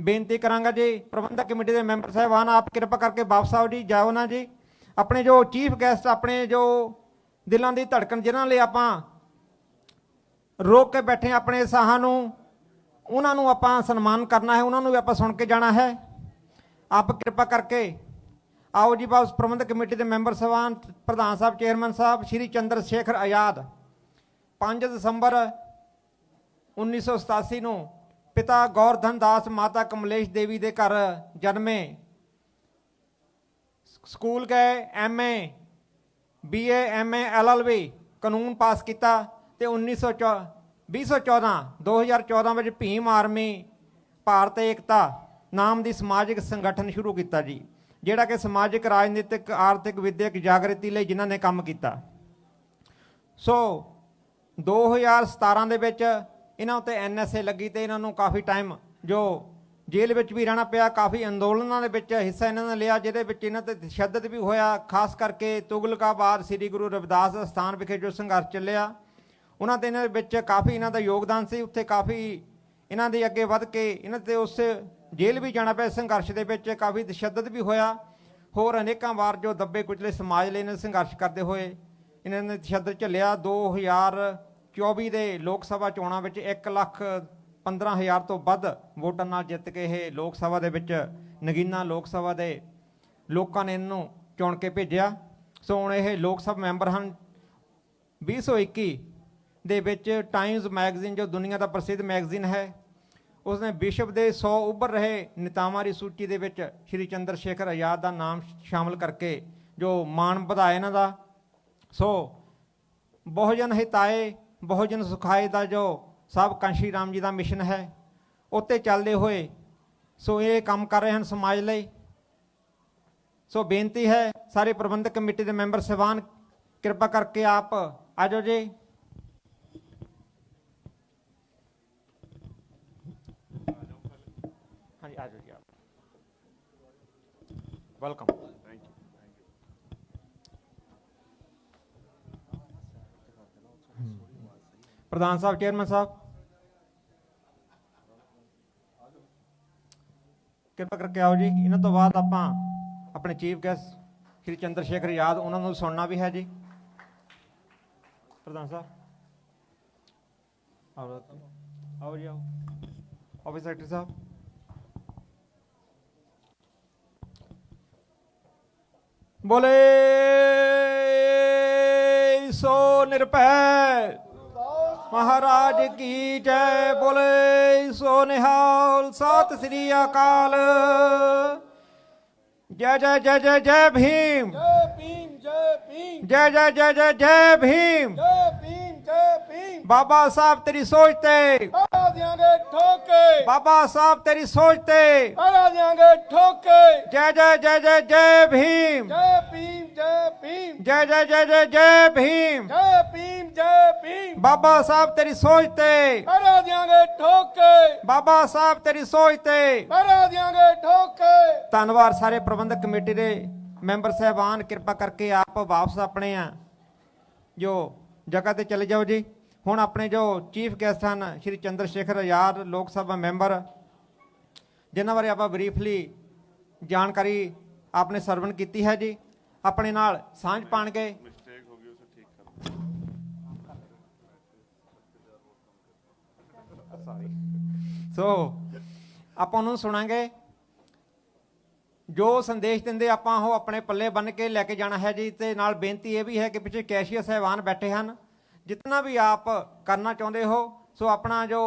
बेनती करांगा जी प्रबंधक कमेटी के मैंबर साहबान आप कृपा करके वापस आओ जी, जाओ ना जी। अपने जो चीफ गैसट अपने जो दिलों की धड़कन जिन्होंने लिए आप रोक के बैठे अपने साहां नूं, उन्होंने आप सन्मान करना है, उन्होंने भी आप सुन के जाना है। आप कृपा करके आओ जी वापस। प्रबंधक कमेटी के मैंबर साहबान, प्रधान साहब, चेयरमैन साहब श्री चंद्र शेखर आजाद 5 दसंबर 1987 ਨੂੰ पिता गौरधन दास माता कमलेश देवी के घर जन्मे, स्कूल गए, MA BA MA LLB कानून पास किया तो 2014 में भीम आर्मी भारत एकता नाम की समाजिक संगठन शुरू किया जी, जिहड़ा कि समाजिक राजनीतिक आर्थिक विद्यक जागृति लिए जिन्होंने काम किया। सो 2017 के इन्हों उत्ते NSA लगी तो इन्हों काफ़ी टाइम जो जेल में भी रहना पिया, काफ़ी अंदोलनों के हिस्सा इन्होंने लिया, जिहदे विच इन्हां ते तशद्दद भी होया, खास करके तुगलकाबाद श्री गुरु रविदास स्थान विखे जो संघर्ष चलिया उन्हां ते इन्हां दे विच काफ़ी इन्हां दा योगदान सी। उत्थे काफ़ी इन्हां दे अगे वध के इन्हां ते उस जेल भी जाना पिया, संघर्ष के विच काफ़ी तशद्दद भी होया। होर अनेकां वार जो दबे कुचले समाज लिए इन्हां संघर्ष करते हुए इन्हां ने तशद्दद झल्लिया। 2024 के लोक सभा चोणां विच 1,15,000 तो वध वोटां नाल जित के ये लोक सभा दे विच नगीना लोक सभा के लोगों ने इन्हों चुन के भेजा। सो हुण ये लोक सभा मैंबर हैं। 2021 दे विच टाइम्स मैगजीन जो दुनिया का प्रसिद्ध मैगजीन है उसने विश्व के 100 उभर रहे नेतावां की सूची दे विच श्री चंद्र शेखर आजाद का नाम शामिल करके जो मान वधाया इन्हां दा। सो बहुजन हिताए बहुजन सुखाए का जो साहब कांशी राम जी का मिशन है उत्ते चलते हुए सो ये काम कर रहे हैं समाज लिए। सो बेनती है सारे प्रबंधक कमेटी के मैंबर साहबान कृपा करके आप आ जाओ जी। हाँ जी आ जाओ जी, आप वेलकम। प्रधान साहब, चेयरमैन साहब कृपा करके आओ जी। इन्हों तो बाद आप अपने चीफ गेस्ट श्री चंद्र शेखर आजाद उन्होंने सुनना भी है जी। प्रधान साहब आओ जी, आओ। ऑफिस सेक्रेटरी साहब बोले सो निरभय महाराज की जय, बोले सो निहाल, सत श्री अकाल। जय जय जय जय जय भीम, जय भीम, जय भीम, जय जय जय जय जय भीम। जय भीम, जय भीम। बाबा साहब तेरी सोच ते मारा देंगे ठोके, बाबा साहब तेरी सोच ते मारा देंगे ठोके। जय जय जय जय जय भीम, जय भीम, जय भीम, जय जय जय जय जय भीम। जय भीम, जय भीम। बाबा साहब तेरी सोच ते मारा देंगे ठोके, बाबा साहब तेरी सोच ते। मारा देंगे ठोके। धन्यवाद सारे प्रबंधक कमेटी के मैंबर साहबान, कृपा करके आप वापस अपने जो जगह ते चले जाओ जी। हुण अपने जो चीफ गेस्ट हैं श्री चंद्र शेखर आजाद लोक सभा मैंबर, जिन्हों बारे आप ब्रीफली जानकारी आपने सरवण की है जी, अपने नाल सांझ पाण के सो आप उन्होंने सुनांगे जो संदेश देंगे आप अपने पल्ले बन के लैके जाना है जी। तो नाल बेनती ये भी है कि पिछले कैशियर साहबान बैठे हैं, जितना भी आप करना चाहते हो सो अपना जो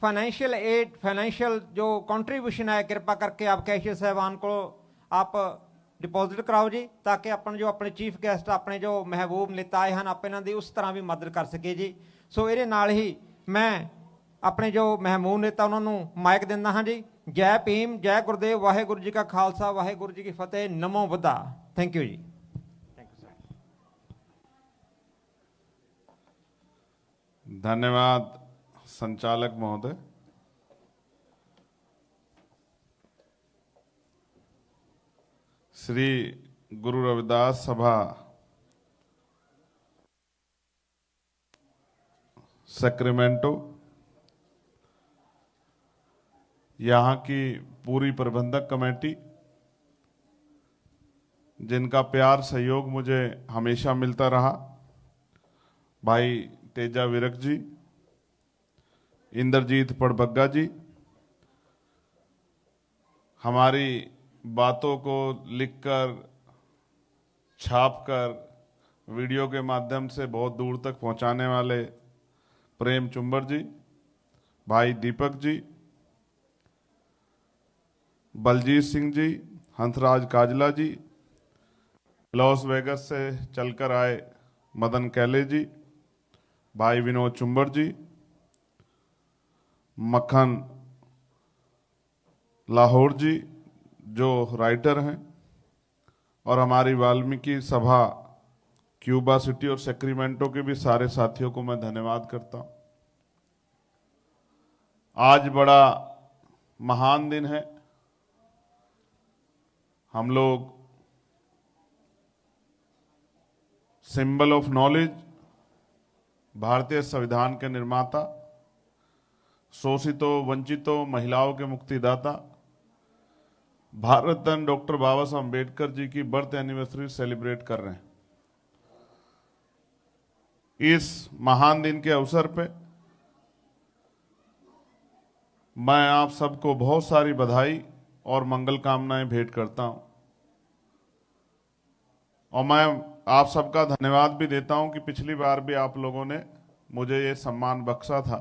फाइनेंशियल एड फाइनेंशियल जो कंट्रीब्यूशन है कृपा करके आप कैशियर साहबान को आप डिपॉजिट कराओ जी, ताकि अपन जो अपने चीफ गेस्ट अपने जो महबूब नेता आए हैं आप इन्हों की उस तरह भी मदद कर सके जी। सो ये नाल ही मैं अपने जो महबूब नेता उन्होंने माइक दिंदा हाँ जी। जय भीम, जय गुरुदेव, वाहेगुरु जी का खालसा, वाहेगुरु जी की फतेह, नमो बुद्धा। थैंक यू जी। धन्यवाद संचालक महोदय। श्री गुरु रविदास सभा सैक्रेमेंटो यहाँ की पूरी प्रबंधक कमेटी, जिनका प्यार सहयोग मुझे हमेशा मिलता रहा, भाई तेजा विरक जी, इंद्रजीत पड़बग्गा जी, हमारी बातों को लिखकर, छापकर, वीडियो के माध्यम से बहुत दूर तक पहुंचाने वाले प्रेम चुंबर जी, भाई दीपक जी, बलजीत सिंह जी, हंसराज काजला जी, लॉस वेगस से चलकर आए मदन कैले जी, भाई विनोद चुंबर जी, मक्खन लाहौर जी जो राइटर हैं, और हमारी वाल्मीकि सभा क्यूबा सिटी और सेक्रेमेंटो के भी सारे साथियों को मैं धन्यवाद करता हूं। आज बड़ा महान दिन है। हम लोग सिंबल ऑफ नॉलेज, भारतीय संविधान के निर्माता, शोषितों वंचितों महिलाओं के मुक्तिदाता भारत रत्न डॉक्टर बाबा साहब अम्बेडकर जी की बर्थ एनिवर्सरी सेलिब्रेट कर रहे हैं। इस महान दिन के अवसर पे मैं आप सबको बहुत सारी बधाई और मंगल कामनाएं भेंट करता हूं, और मैं आप सबका धन्यवाद भी देता हूं कि पिछली बार भी आप लोगों ने मुझे ये सम्मान बख्शा था।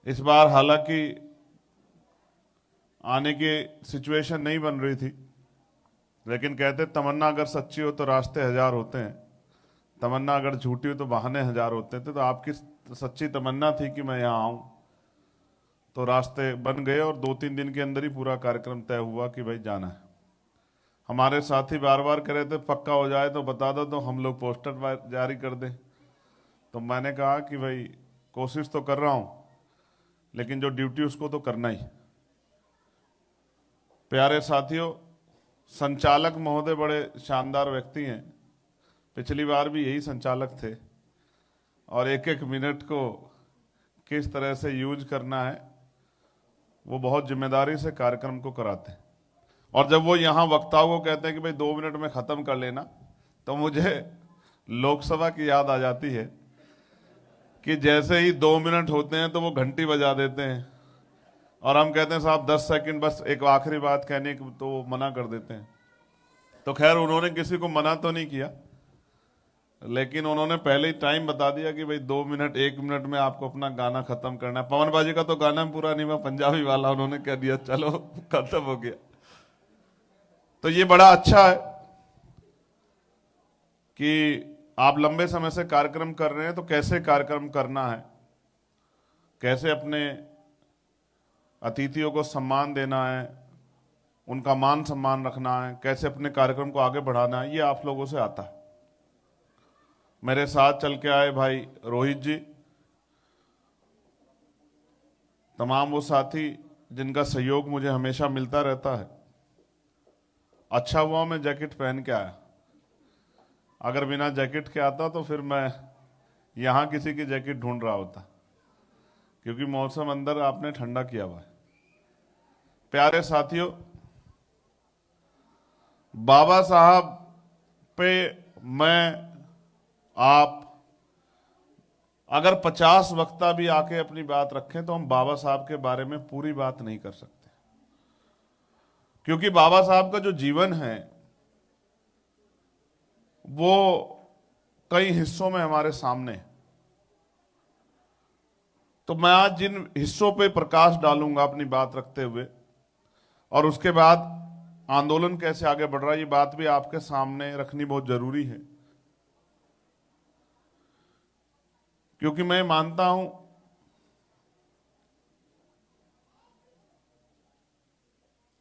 इस बार हालांकि आने की सिचुएशन नहीं बन रही थी, लेकिन कहते तमन्ना अगर सच्ची हो तो रास्ते हजार होते हैं, तमन्ना अगर झूठी हो तो बहाने हजार होते थे। तो आपकी सच्ची तमन्ना थी कि मैं यहाँ आऊं, तो रास्ते बन गए और 2-3 दिन के अंदर ही पूरा कार्यक्रम तय हुआ कि भाई जाना है। हमारे साथी बार बार कह रहे थे पक्का हो जाए तो बता दो, तो हम लोग पोस्टर जारी कर दें। तो मैंने कहा कि भाई कोशिश तो कर रहा हूं, लेकिन जो ड्यूटी उसको तो करना ही। प्यारे साथियों, संचालक महोदय बड़े शानदार व्यक्ति हैं। पिछली बार भी यही संचालक थे, और एक एक मिनट को किस तरह से यूज करना है वो बहुत जिम्मेदारी से कार्यक्रम को कराते हैं। और जब वो यहाँ वक्ताओं को कहते हैं कि भाई 2 मिनट में खत्म कर लेना, तो मुझे लोकसभा की याद आ जाती है कि जैसे ही 2 मिनट होते हैं तो वो घंटी बजा देते हैं, और हम कहते हैं साहब 10 सेकंड बस एक आखिरी बात कहने की, तो वो मना कर देते हैं। तो खैर उन्होंने किसी को मना तो नहीं किया, लेकिन उन्होंने पहले ही टाइम बता दिया कि भाई 2 मिनट 1 मिनट में आपको अपना गाना खत्म करना है। पवन बाजी का तो गाना पूरा नहीं हुआ, पंजाबी वाला उन्होंने कह दिया चलो खत्म हो गया। तो ये बड़ा अच्छा है कि आप लंबे समय से कार्यक्रम कर रहे हैं, तो कैसे कार्यक्रम करना है, कैसे अपने अतिथियों को सम्मान देना है, उनका मान सम्मान रखना है, कैसे अपने कार्यक्रम को आगे बढ़ाना है, ये आप लोगों से आता है। मेरे साथ चल के आए भाई रोहित जी, तमाम वो साथी जिनका सहयोग मुझे हमेशा मिलता रहता है। अच्छा हुआ मैं जैकेट पहन के आया, अगर बिना जैकेट के आता तो फिर मैं यहां किसी की जैकेट ढूंढ रहा होता, क्योंकि मौसम अंदर आपने ठंडा किया हुआ है। प्यारे साथियों, बाबा साहब पे मैं आप अगर 50 वक्ता भी आके अपनी बात रखें तो हम बाबा साहब के बारे में पूरी बात नहीं कर सकते, क्योंकि बाबा साहब का जो जीवन है वो कई हिस्सों में हमारे सामने है। तो मैं आज जिन हिस्सों पे प्रकाश डालूंगा अपनी बात रखते हुए, और उसके बाद आंदोलन कैसे आगे बढ़ रहा है, ये बात भी आपके सामने रखनी बहुत जरूरी है। क्योंकि मैं मानता हूं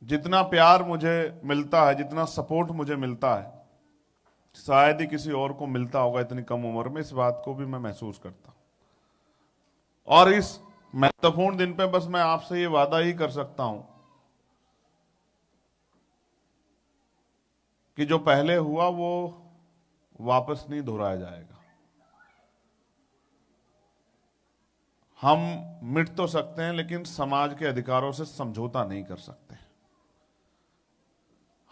जितना प्यार मुझे मिलता है, जितना सपोर्ट मुझे मिलता है, शायद ही किसी और को मिलता होगा इतनी कम उम्र में। इस बात को भी मैं महसूस करता हूं, और इस महत्वपूर्ण दिन पे बस मैं आपसे ये वादा ही कर सकता हूं कि जो पहले हुआ वो वापस नहीं दोहराया जाएगा। हम मिट तो सकते हैं लेकिन समाज के अधिकारों से समझौता नहीं कर सकते।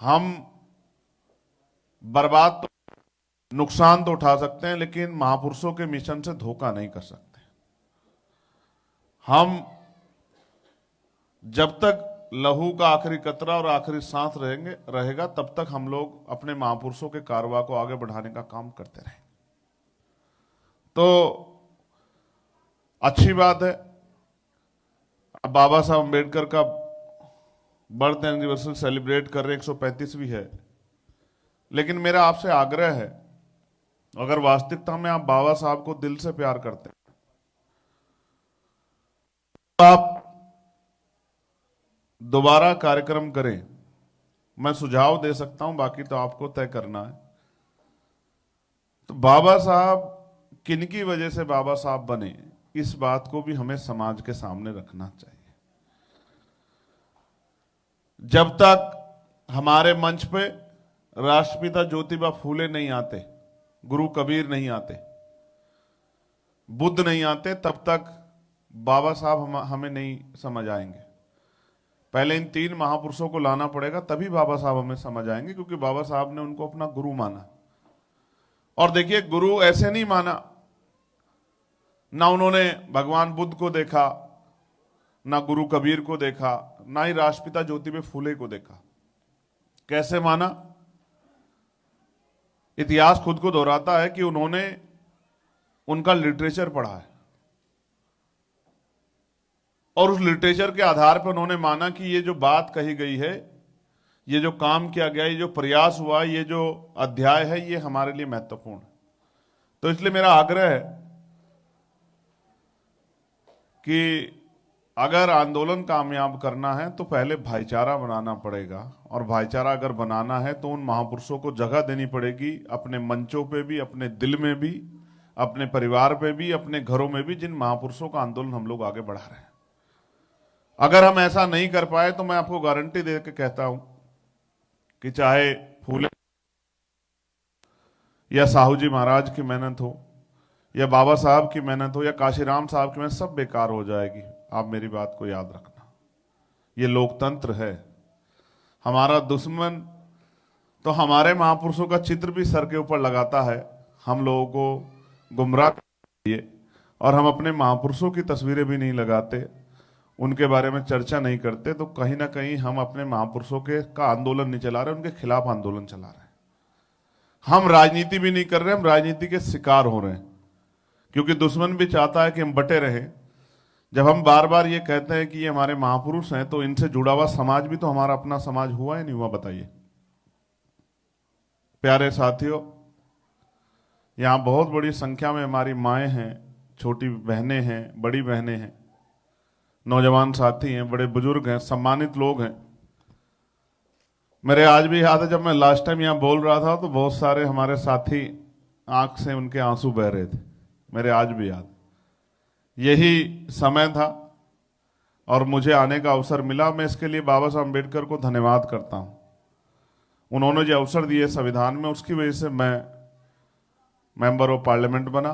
हम बर्बाद तो, नुकसान तो उठा सकते हैं लेकिन महापुरुषों के मिशन से धोखा नहीं कर सकते। हम जब तक लहू का आखिरी कतरा और आखिरी सांस रहेगा तब तक हम लोग अपने महापुरुषों के कारवा को आगे बढ़ाने का काम करते रहेंगे। तो अच्छी बात है, अब बाबा साहब अम्बेडकर का बर्थ एनिवर्सरी सेलिब्रेट कर रहे 135वीं है, लेकिन मेरा आपसे आग्रह है, अगर वास्तविकता में आप बाबा साहब को दिल से प्यार करते हैं तो आप दोबारा कार्यक्रम करें। मैं सुझाव दे सकता हूं, बाकी तो आपको तय करना है। तो बाबा साहब किनकी वजह से बाबा साहब बने, इस बात को भी हमें समाज के सामने रखना चाहिए। जब तक हमारे मंच पे राष्ट्रपिता ज्योतिबा फूले नहीं आते, गुरु कबीर नहीं आते, बुद्ध नहीं आते, तब तक बाबा साहब हमें नहीं समझ आएंगे। पहले इन 3 महापुरुषों को लाना पड़ेगा, तभी बाबा साहब हमें समझ आएंगे, क्योंकि बाबा साहब ने उनको अपना गुरु माना। और देखिए, गुरु ऐसे नहीं माना, ना उन्होंने भगवान बुद्ध को देखा, ना गुरु कबीर को देखा, ना ही राष्ट्रपिता ज्योतिबा फूले को देखा। कैसे माना? इतिहास खुद को दोहराता है कि उन्होंने उनका लिटरेचर पढ़ा है और उस लिटरेचर के आधार पर उन्होंने माना कि ये जो बात कही गई है, ये जो काम किया गया, ये जो प्रयास हुआ, ये जो अध्याय है, ये हमारे लिए महत्वपूर्ण है। तो इसलिए मेरा आग्रह है कि अगर आंदोलन कामयाब करना है तो पहले भाईचारा बनाना पड़ेगा, और भाईचारा अगर बनाना है तो उन महापुरुषों को जगह देनी पड़ेगी, अपने मंचों पे भी, अपने दिल में भी, अपने परिवार पे भी, अपने घरों में भी, जिन महापुरुषों का आंदोलन हम लोग आगे बढ़ा रहे हैं। अगर हम ऐसा नहीं कर पाए तो मैं आपको गारंटी दे के कहता हूं कि चाहे फूले या साहू जी महाराज की मेहनत हो, या बाबा साहब की मेहनत हो, या काशीराम साहब की मेहनत, सब बेकार हो जाएगी। आप मेरी बात को याद रखना, ये लोकतंत्र है। हमारा दुश्मन तो हमारे महापुरुषों का चित्र भी सर के ऊपर लगाता है, हम लोगों को गुमराह करने के लिए, और हम अपने महापुरुषों की तस्वीरें भी नहीं लगाते, उनके बारे में चर्चा नहीं करते, तो कहीं ना कहीं हम अपने महापुरुषों का आंदोलन नहीं चला रहे, उनके खिलाफ आंदोलन चला रहे हैं। हम राजनीति भी नहीं कर रहे, हम राजनीति के शिकार हो रहे हैं, क्योंकि दुश्मन भी चाहता है कि हम बटे रहें। जब हम बार बार ये कहते हैं कि ये हमारे महापुरुष हैं, तो इनसे जुड़ा हुआ समाज भी तो हमारा अपना समाज हुआ है नहीं हुआ, बताइए। प्यारे साथियों, यहां बहुत बड़ी संख्या में हमारी माएँ हैं, छोटी बहनें हैं, बड़ी बहनें हैं, नौजवान साथी हैं, बड़े बुजुर्ग हैं, सम्मानित लोग हैं। मेरे आज भी याद है, जब मैं लास्ट टाइम यहां बोल रहा था तो बहुत सारे हमारे साथी आंख से उनके आंसू बह रहे थे, मेरे आज भी याद। यही समय था और मुझे आने का अवसर मिला। मैं इसके लिए बाबा साहब अम्बेडकर को धन्यवाद करता हूं। उन्होंने जो अवसर दिए संविधान में, उसकी वजह से मैं मेंबर ऑफ पार्लियामेंट बना,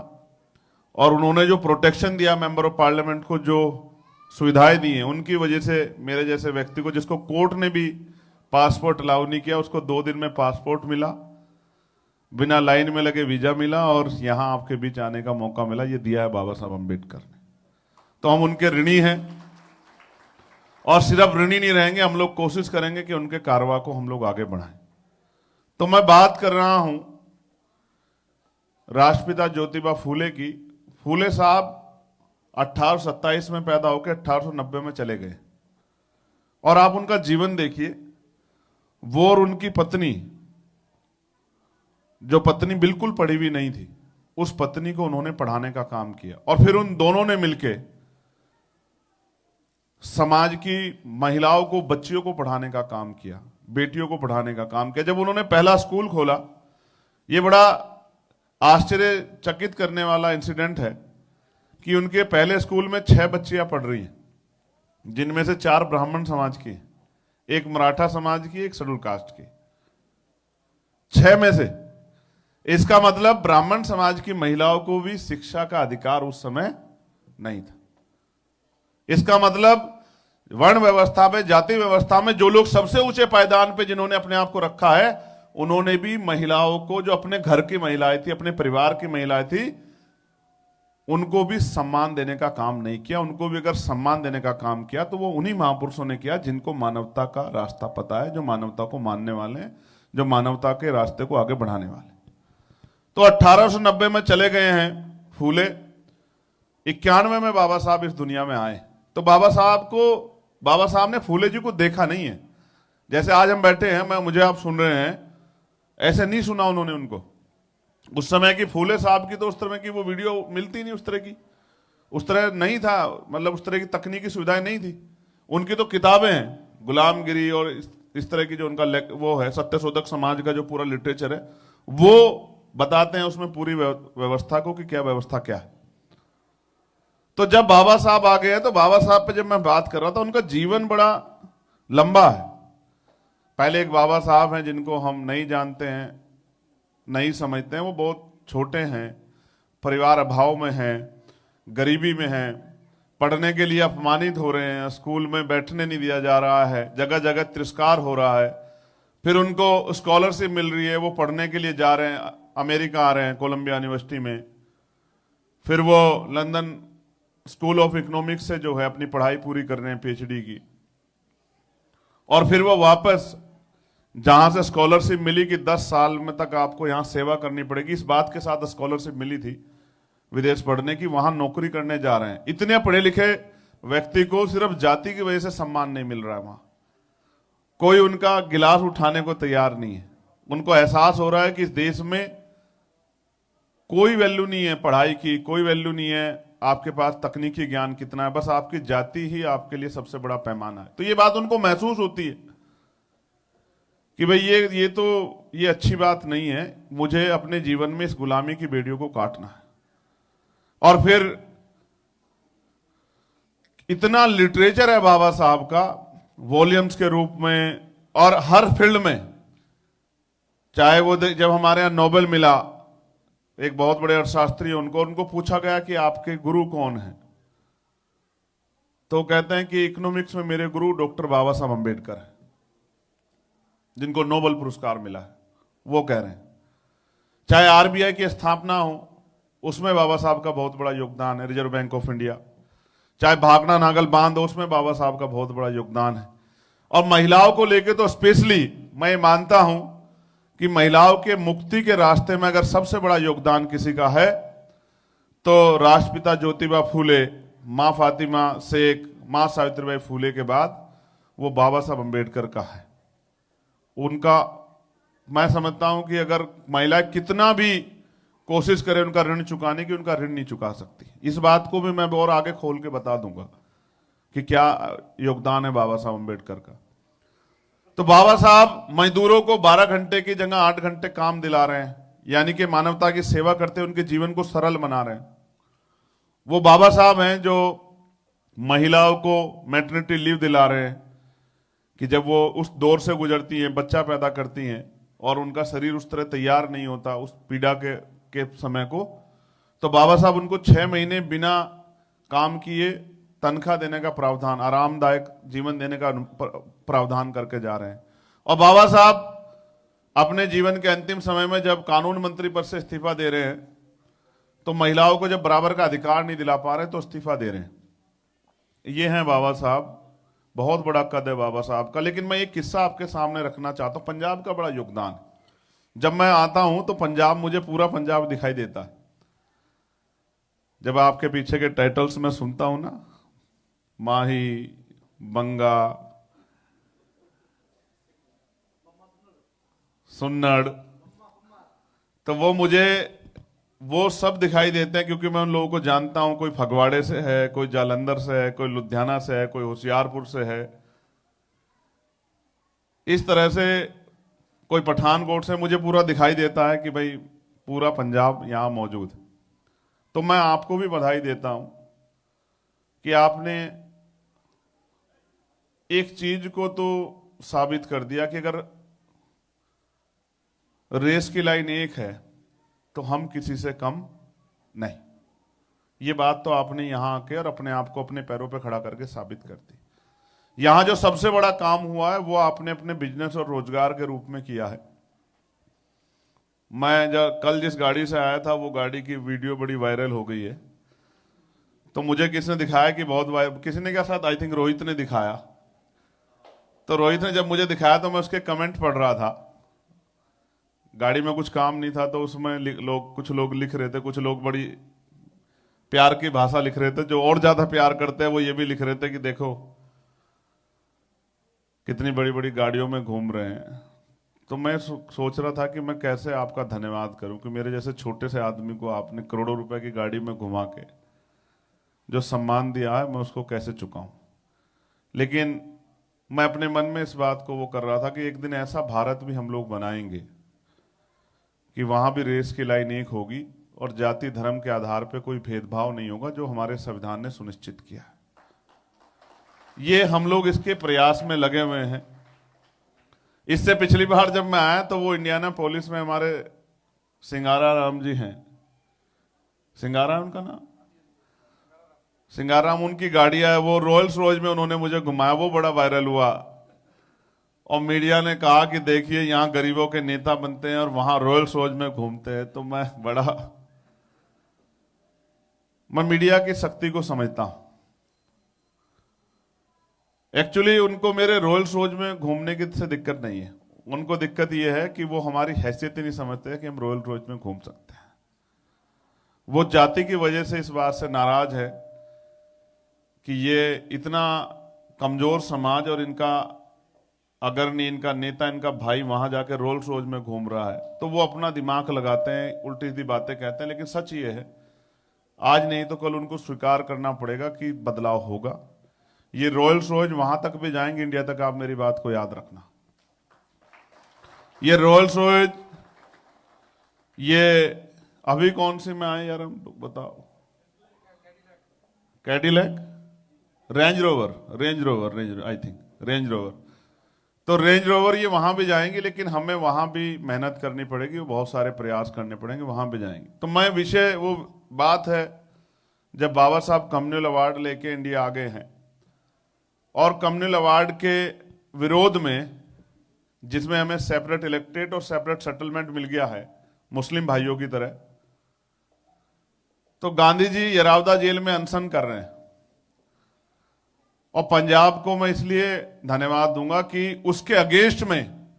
और उन्होंने जो प्रोटेक्शन दिया मेंबर ऑफ पार्लियामेंट को, जो सुविधाएं दी हैं, उनकी वजह से मेरे जैसे व्यक्ति को, जिसको कोर्ट ने भी पासपोर्ट अलाउ नहीं किया, उसको 2 दिन में पासपोर्ट मिला, बिना लाइन में लगे वीजा मिला, और यहां आपके बीच आने का मौका मिला। ये दिया है बाबा साहब अम्बेडकर ने। तो हम उनके ऋणी हैं, और सिर्फ ऋणी नहीं रहेंगे, हम लोग कोशिश करेंगे कि उनके कारवा को हम लोग आगे बढ़ाएं। तो मैं बात कर रहा हूं राष्ट्रपिता ज्योतिबा फूले की। फूले साहब 1827 में पैदा होकर 1890 में चले गए, और आप उनका जीवन देखिए। वो और उनकी पत्नी, जो पत्नी बिल्कुल पढ़ी हुई नहीं थी, उस पत्नी को उन्होंने पढ़ाने का काम किया, और फिर उन दोनों ने मिलकर समाज की महिलाओं को, बच्चियों को पढ़ाने का काम किया, बेटियों को पढ़ाने का काम किया। जब उन्होंने पहला स्कूल खोला, यह बड़ा आश्चर्यचकित करने वाला इंसिडेंट है कि उनके पहले स्कूल में 6 बच्चियां पढ़ रही हैं, जिनमें से 4 ब्राह्मण समाज की, एक मराठा समाज की, एक शेड्यूल कास्ट की। 6 में से, इसका मतलब ब्राह्मण समाज की महिलाओं को भी शिक्षा का अधिकार उस समय नहीं था। इसका मतलब वर्ण व्यवस्था में, जाति व्यवस्था में जो लोग सबसे ऊंचे पायदान पे जिन्होंने अपने आप को रखा है, उन्होंने भी महिलाओं को, जो अपने घर की महिलाएं थी, अपने परिवार की महिलाएं थी, उनको भी सम्मान देने का काम नहीं किया। उनको भी अगर सम्मान देने का काम किया तो वो उन्हीं महापुरुषों ने किया जिनको मानवता का रास्ता पता है, जो मानवता को मानने वाले हैं, जो मानवता के रास्ते को आगे बढ़ाने वाले। तो 1890 में चले गए हैं फूले, 91 में बाबा साहब इस दुनिया में आए। तो बाबा साहब ने फूले जी को देखा नहीं है। जैसे आज हम बैठे हैं, मुझे आप सुन रहे हैं, ऐसे नहीं सुना उन्होंने उनको। उस समय की फूले साहब की तो उस तरह की वो वीडियो मिलती नहीं, उस तरह नहीं था, मतलब उस तरह की तकनीकी सुविधाएं नहीं थी। उनकी तो किताबें हैं, गुलामगिरी और इस तरह की जो उनका वो है, सत्यशोधक समाज का जो पूरा लिटरेचर है, वो बताते हैं उसमें पूरी व्यवस्था को कि क्या व्यवस्था क्या है। तो जब बाबा साहब आ गए, तो बाबा साहब पे जब मैं बात कर रहा था, उनका जीवन बड़ा लंबा है। पहले एक बाबा साहब हैं जिनको हम नहीं जानते हैं, नहीं समझते हैं। वो बहुत छोटे हैं, परिवार अभाव में हैं, गरीबी में हैं, पढ़ने के लिए अपमानित हो रहे हैं, स्कूल में बैठने नहीं दिया जा रहा है, जगह जगह तिरस्कार हो रहा है। फिर उनको स्कॉलरशिप मिल रही है, वो पढ़ने के लिए जा रहे हैं, अमेरिका आ रहे हैं, कोलंबिया यूनिवर्सिटी में। फिर वो लंदन स्कूल ऑफ इकोनॉमिक्स से जो है अपनी पढ़ाई पूरी कर रहे हैं, पीएचडी की। और फिर वो वापस जहां से स्कॉलरशिप मिली कि 10 साल में तक आपको यहां सेवा करनी पड़ेगी, इस बात के साथ स्कॉलरशिप मिली थी विदेश पढ़ने की, वहां नौकरी करने जा रहे हैं। इतने पढ़े लिखे व्यक्ति को सिर्फ जाति की वजह से सम्मान नहीं मिल रहा है। वहां कोई उनका गिलास उठाने को तैयार नहीं है। उनको एहसास हो रहा है कि इस देश में कोई वैल्यू नहीं है पढ़ाई की, कोई वैल्यू नहीं है आपके पास तकनीकी ज्ञान कितना है, बस आपकी जाति ही आपके लिए सबसे बड़ा पैमाना है। तो ये बात उनको महसूस होती है कि भाई ये अच्छी बात नहीं है, मुझे अपने जीवन में इस गुलामी की बेड़ियों को काटना है। और फिर इतना लिटरेचर है बाबा साहब का, वॉल्यूम्स के रूप में, और हर फील्ड में। चाहे वो जब हमारे यहां नोबेल मिला, एक बहुत बड़े अर्थशास्त्री, उनको पूछा गया कि आपके गुरु कौन है, तो कहते हैं कि इकोनॉमिक्स में मेरे गुरु डॉक्टर बाबा साहब अंबेडकर है, जिनको नोबेल पुरस्कार मिला है, वो कह रहे हैं। चाहे आरबीआई की स्थापना हो, उसमें बाबा साहब का बहुत बड़ा योगदान है, रिजर्व बैंक ऑफ इंडिया। चाहे भागना नागल बांध हो, उसमें बाबा साहब का बहुत बड़ा योगदान है। और महिलाओं को लेकर तो स्पेशली मैं मानता हूं कि महिलाओं के मुक्ति के रास्ते में अगर सबसे बड़ा योगदान किसी का है तो राष्ट्रपिता ज्योतिबा फूले, मां फातिमा शेख, मां सावित्रीबाई फूले के बाद वो बाबा साहब अंबेडकर का है। उनका मैं समझता हूं कि अगर महिलाएं कितना भी कोशिश करें उनका ऋण चुकाने की, उनका ऋण नहीं चुका सकती। इस बात को भी मैं और आगे खोल के बता दूंगा कि क्या योगदान है बाबा साहब अंबेडकर का। तो बाबा साहब मजदूरों को 12 घंटे की जगह 8 घंटे काम दिला रहे हैं, यानी कि मानवता की सेवा करते हुए उनके जीवन को सरल बना रहे हैं। वो बाबा साहब हैं जो महिलाओं को मैटरनिटी लीव दिला रहे हैं कि जब वो उस दौर से गुजरती हैं, बच्चा पैदा करती हैं और उनका शरीर उस तरह तैयार नहीं होता उस पीड़ा के समय को, तो बाबा साहब उनको 6 महीने बिना काम किए तनख्वाह देने का प्रावधान, आरामदायक जीवन देने का प्रावधान करके जा रहे हैं। और बाबा साहब अपने जीवन के अंतिम समय में जब कानून मंत्री पद से इस्तीफा दे रहे हैं, तो महिलाओं को जब बराबर का अधिकार नहीं दिला पा रहे तो इस्तीफा दे रहे हैं। ये हैं बाबा साहब, बहुत बड़ा कद है बाबा साहब का। लेकिन मैं एक किस्सा आपके सामने रखना चाहता हूं। पंजाब का बड़ा योगदान। जब मैं आता हूं तो पंजाब, मुझे पूरा पंजाब दिखाई देता है। जब आपके पीछे के टाइटल्स में सुनता हूं ना, माही, बंगा, सुन्नड़, तो वो मुझे वो सब दिखाई देते हैं क्योंकि मैं उन लोगों को जानता हूं। कोई फगवाड़े से है, कोई जालंधर से है, कोई लुधियाना से है, कोई होशियारपुर से है, इस तरह से कोई पठानकोट से। मुझे पूरा दिखाई देता है कि भाई पूरा पंजाब यहां मौजूद है। तो मैं आपको भी बधाई देता हूं कि आपने एक चीज को तो साबित कर दिया कि अगर रेस की लाइन एक है तो हम किसी से कम नहीं। ये बात तो आपने यहां आके और अपने आप को अपने पैरों पे खड़ा करके साबित कर दी। यहां जो सबसे बड़ा काम हुआ है वो आपने अपने बिजनेस और रोजगार के रूप में किया है। मैं जब कल जिस गाड़ी से आया था वो गाड़ी की वीडियो बड़ी वायरल हो गई है। तो मुझे किसी ने दिखाया कि किसी ने क्या, साथ आई थिंक रोहित ने दिखाया। तो रोहित ने जब मुझे दिखाया तो मैं उसके कमेंट पढ़ रहा था। गाड़ी में कुछ काम नहीं था तो उसमें कुछ लोग लिख रहे थे, कुछ लोग बड़ी प्यार की भाषा लिख रहे थे। जो और ज्यादा प्यार करते हैं वो ये भी लिख रहे थे कि देखो कितनी बड़ी बड़ी गाड़ियों में घूम रहे हैं। तो मैं सोच रहा था कि मैं कैसे आपका धन्यवाद करूं कि मेरे जैसे छोटे से आदमी को आपने करोड़ों रुपए की गाड़ी में घुमा के जो सम्मान दिया है मैं उसको कैसे चुकाऊं। लेकिन मैं अपने मन में इस बात को वो कर रहा था कि एक दिन ऐसा भारत भी हम लोग बनाएंगे कि वहां भी रेस की लाइन एक होगी और जाति धर्म के आधार पर कोई भेदभाव नहीं होगा, जो हमारे संविधान ने सुनिश्चित किया है। ये हम लोग इसके प्रयास में लगे हुए हैं। इससे पिछली बार जब मैं आया तो वो इंडियाना पुलिस में हमारे सिंगाराराम जी हैं, सिंगाराम उनका नाम, सिंगाराम उनकी गाड़ियां है, वो रॉयल्स रॉयस में उन्होंने मुझे घुमाया, वो बड़ा वायरल हुआ। और मीडिया ने कहा कि देखिए यहां गरीबों के नेता बनते हैं और वहां रॉयल्स रॉयस में घूमते हैं। तो मैं मीडिया की शक्ति को समझता हूं। एक्चुअली उनको मेरे रॉयल्स रॉयस में घूमने की से दिक्कत नहीं है, उनको दिक्कत यह है कि वो हमारी हैसियत ही नहीं समझते कि हम रॉयल्स रॉयस में घूम सकते हैं। वो जाति की वजह से इस बात से नाराज है कि ये इतना कमजोर समाज और इनका अग्रणी, इनका नेता, इनका भाई वहां जाकर रॉयल्स रॉयस में घूम रहा है। तो वो अपना दिमाग लगाते हैं, उल्टी सीधी बातें कहते हैं। लेकिन सच ये है, आज नहीं तो कल उनको स्वीकार करना पड़ेगा कि बदलाव होगा। ये रॉयल्स रॉयस वहां तक भी जाएंगे, इंडिया तक। आप मेरी बात को याद रखना, ये रॉयल्स रॉयस, ये अभी कौन सी में आए यार हम लोग बताओ, Cadillac, range rover I think range rover. तो रेंज रोवर ये वहां भी जाएंगे, लेकिन हमें वहां भी मेहनत करनी पड़ेगी, बहुत सारे प्रयास करने पड़ेंगे, वहां भी जाएंगे। तो मैं विषय वो बात है जब बाबा साहब कम्युनल अवार्ड लेके इंडिया आ गए हैं और कम्युनल अवार्ड के विरोध में, जिसमें हमें सेपरेट इलेक्टेड और सेपरेट सेटलमेंट मिल गया है मुस्लिम भाइयों की तरह, तो गांधी जी यरावदा जेल में अनशन कर रहे हैं। और पंजाब को मैं इसलिए धन्यवाद दूंगा कि उसके अगेंस्ट में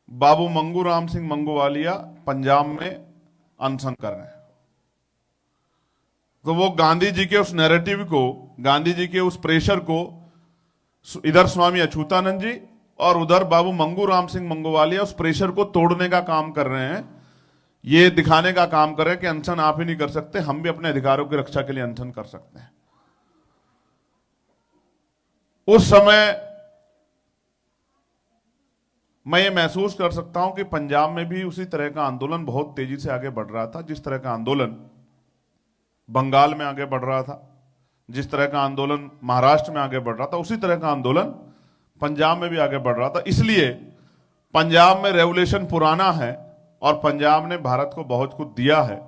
बाबू मंगू राम सिंह मंगूवालिया पंजाब में अनशन कर रहे हैं। तो वो गांधी जी के उस नैरेटिव को, गांधी जी के उस प्रेशर को, इधर स्वामी अछूतानंद जी और उधर बाबू मंगू राम सिंह मंगूवालिया उस प्रेशर को तोड़ने का काम कर रहे हैं। ये दिखाने का काम कर रहे हैं कि अनशन आप ही नहीं कर सकते, हम भी अपने अधिकारों की रक्षा के लिए अनशन कर सकते हैं। उस समय मैं ये महसूस कर सकता हूं कि पंजाब में भी उसी तरह का आंदोलन बहुत तेजी से आगे बढ़ रहा था, जिस तरह का आंदोलन बंगाल में आगे बढ़ रहा था, जिस तरह का आंदोलन महाराष्ट्र में आगे बढ़ रहा था, उसी तरह का आंदोलन पंजाब में भी आगे बढ़ रहा था। इसलिए पंजाब में रेवोल्यूशन पुराना है और पंजाब ने भारत को बहुत कुछ दिया है।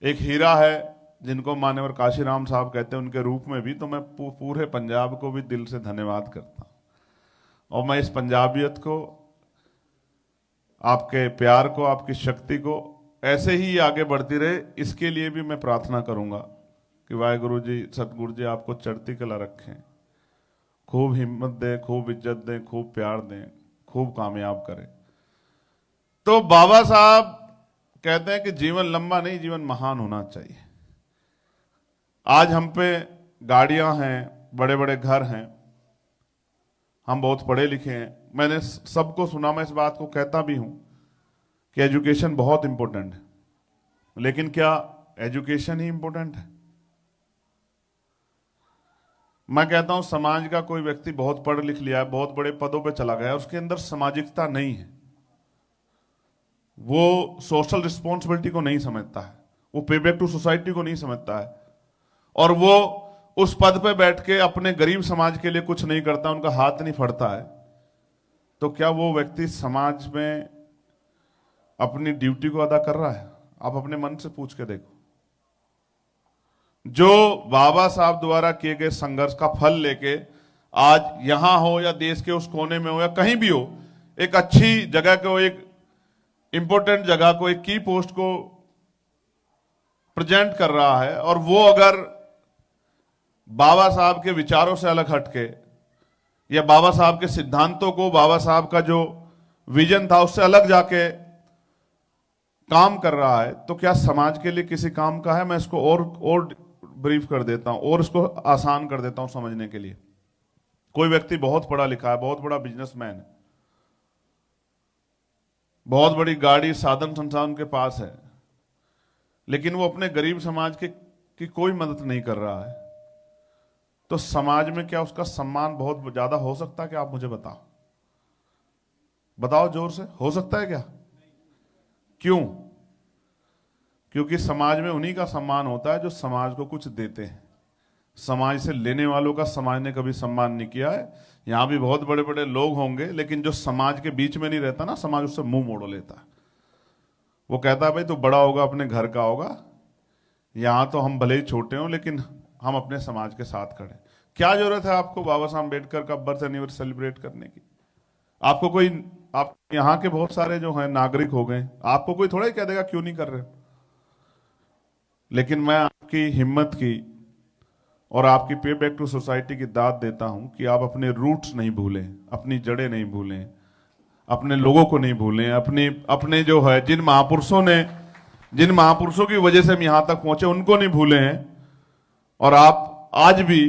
एक हीरा है जिनको मान्यवर काशीराम साहब कहते हैं, उनके रूप में भी। तो मैं पूरे पंजाब को भी दिल से धन्यवाद करता हूं और मैं इस पंजाबियत को, आपके प्यार को, आपकी शक्ति को ऐसे ही आगे बढ़ती रहे, इसके लिए भी मैं प्रार्थना करूंगा कि वाहेगुरु जी, सतगुरु जी आपको चढ़ती कला रखें, खूब हिम्मत दें, खूब इज्जत दें, खूब प्यार दें, खूब कामयाब करें। तो बाबा साहब कहते हैं कि जीवन लंबा नहीं, जीवन महान होना चाहिए। आज हम पे गाड़ियां हैं, बड़े बड़े घर हैं, हम बहुत पढ़े लिखे हैं। मैंने सबको सुना, मैं इस बात को कहता भी हूं कि एजुकेशन बहुत इंपॉर्टेंट है, लेकिन क्या एजुकेशन ही इंपॉर्टेंट है? मैं कहता हूं समाज का कोई व्यक्ति बहुत पढ़ लिख लिया है, बहुत बड़े पदों पे चला गया है, उसके अंदर सामाजिकता नहीं है, वो सोशल रिस्पॉन्सिबिलिटी को नहीं समझता है, वो पे बैक टू सोसाइटी को नहीं समझता है, और वो उस पद पे बैठ के अपने गरीब समाज के लिए कुछ नहीं करता, उनका हाथ नहीं फड़ता है, तो क्या वो व्यक्ति समाज में अपनी ड्यूटी को अदा कर रहा है? आप अपने मन से पूछ के देखो। जो बाबा साहब द्वारा किए गए संघर्ष का फल लेके आज यहां हो या देश के उस कोने में हो या कहीं भी हो, एक अच्छी जगह को, एक इंपॉर्टेंट जगह को, एक की पोस्ट को प्रेजेंट कर रहा है। और वो अगर बाबा साहब के विचारों से अलग हटके या बाबा साहब के सिद्धांतों को, बाबा साहब का जो विजन था उससे अलग जाके काम कर रहा है, तो क्या समाज के लिए किसी काम का है? मैं इसको और ब्रीफ कर देता हूं और इसको आसान कर देता हूं समझने के लिए। कोई व्यक्ति बहुत पढ़ा लिखा है, बहुत बड़ा बिजनेसमैन है, बहुत बड़ी गाड़ी, साधन संसाधन के पास है, लेकिन वो अपने गरीब समाज की कोई मदद नहीं कर रहा है, तो समाज में क्या उसका सम्मान बहुत ज्यादा हो सकता है? क्या आप मुझे बताओ जोर से, हो सकता है क्या? क्यों? क्योंकि समाज में उन्हीं का सम्मान होता है जो समाज को कुछ देते हैं। समाज से लेने वालों का समाज ने कभी सम्मान नहीं किया है। यहां भी बहुत बड़े बड़े लोग होंगे, लेकिन जो समाज के बीच में नहीं रहता ना, समाज उससे मुंह मोड़ लेता है। वो कहता है भाई तू बड़ा होगा, अपने घर का होगा, यहां तो हम भले ही छोटे हों लेकिन हम अपने समाज के साथ खड़े। क्या जरूरत है आपको बाबा साहब अम्बेडकर का बर्थ एनिवर्सरी सेलिब्रेट करने की? आपको कोई, आप यहां के बहुत सारे जो हैं नागरिक हो गए, आपको कोई थोड़ा ही कह देगा क्यों नहीं कर रहे। लेकिन मैं आपकी हिम्मत की और आपकी पे बैक टू सोसाइटी की दाद देता हूं कि आप अपने रूट्स नहीं भूलें, अपनी जड़ें नहीं भूलें, अपने लोगों को नहीं भूलें, अपने जो है जिन महापुरुषों की वजह से हम यहां तक पहुंचे उनको नहीं भूले हैं। और आप आज भी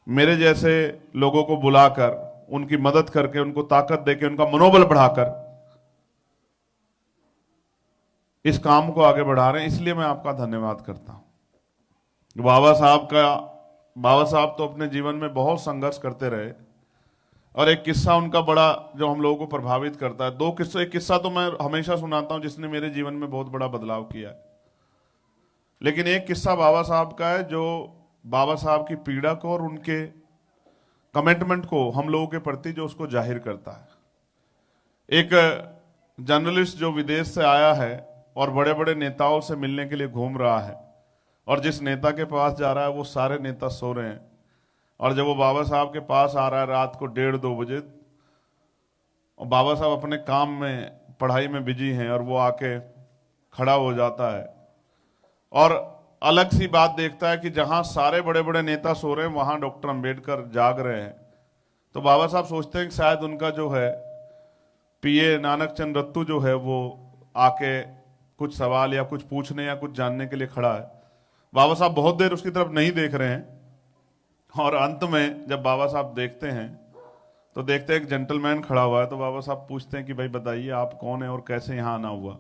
मेरे जैसे लोगों को बुलाकर, उनकी मदद करके, उनको ताकत देके, उनका मनोबल बढ़ाकर इस काम को आगे बढ़ा रहे हैं, इसलिए मैं आपका धन्यवाद करता हूं। बाबा साहब तो अपने जीवन में बहुत संघर्ष करते रहे, और एक किस्सा उनका बड़ा जो हम लोगों को प्रभावित करता है। दो किस्से, एक किस्सा तो मैं हमेशा सुनाता हूं जिसने मेरे जीवन में बहुत बड़ा बदलाव किया है, लेकिन एक किस्सा बाबा साहब का है जो बाबा साहब की पीड़ा को और उनके कमिटमेंट को हम लोगों के प्रति जो उसको जाहिर करता है। एक जर्नलिस्ट जो विदेश से आया है और बड़े बड़े नेताओं से मिलने के लिए घूम रहा है, और जिस नेता के पास जा रहा है वो सारे नेता सो रहे हैं, और जब वो बाबा साहब के पास आ रहा है रात को 1:30-2 बजे, और बाबा साहब अपने काम में, पढ़ाई में बिजी हैं, और वो आके खड़ा हो जाता है और अलग सी बात देखता है कि जहां सारे बड़े बड़े नेता सो रहे हैं वहां डॉक्टर अंबेडकर जाग रहे हैं। तो बाबा साहब सोचते हैं कि शायद उनका जो है पीए नानक चंद रत्तू जो है वो आके कुछ सवाल या कुछ पूछने या कुछ जानने के लिए खड़ा है। बाबा साहब बहुत देर उसकी तरफ नहीं देख रहे हैं, और अंत में जब बाबा साहब देखते हैं तो देखते हैं एक जेंटलमैन खड़ा हुआ है। तो बाबा साहब पूछते हैं कि भाई बताइए आप कौन है और कैसे यहाँ आना हुआ?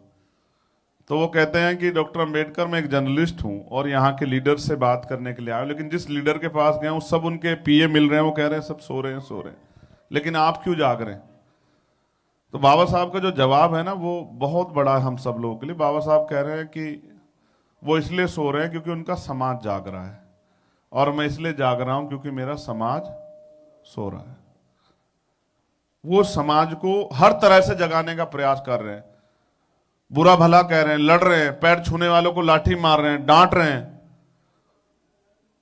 तो वो कहते हैं कि डॉक्टर अंबेडकर, मैं एक जर्नलिस्ट हूं और यहाँ के लीडर से बात करने के लिए आया, लेकिन जिस लीडर के पास गए सब उनके पीए मिल रहे हैं, वो कह रहे हैं सब सो रहे हैं, लेकिन आप क्यों जाग रहे हैं? तो बाबा साहब का जो जवाब है ना वो बहुत बड़ा है हम सब लोगों के लिए। बाबा साहब कह रहे हैं कि वो इसलिए सो रहे हैं क्योंकि उनका समाज जाग रहा है, और मैं इसलिए जाग रहा हूं क्योंकि मेरा समाज सो रहा है। वो समाज को हर तरह से जगाने का प्रयास कर रहे हैं, बुरा भला कह रहे हैं, लड़ रहे हैं, पैर छूने वालों को लाठी मार रहे हैं, डांट रहे हैं,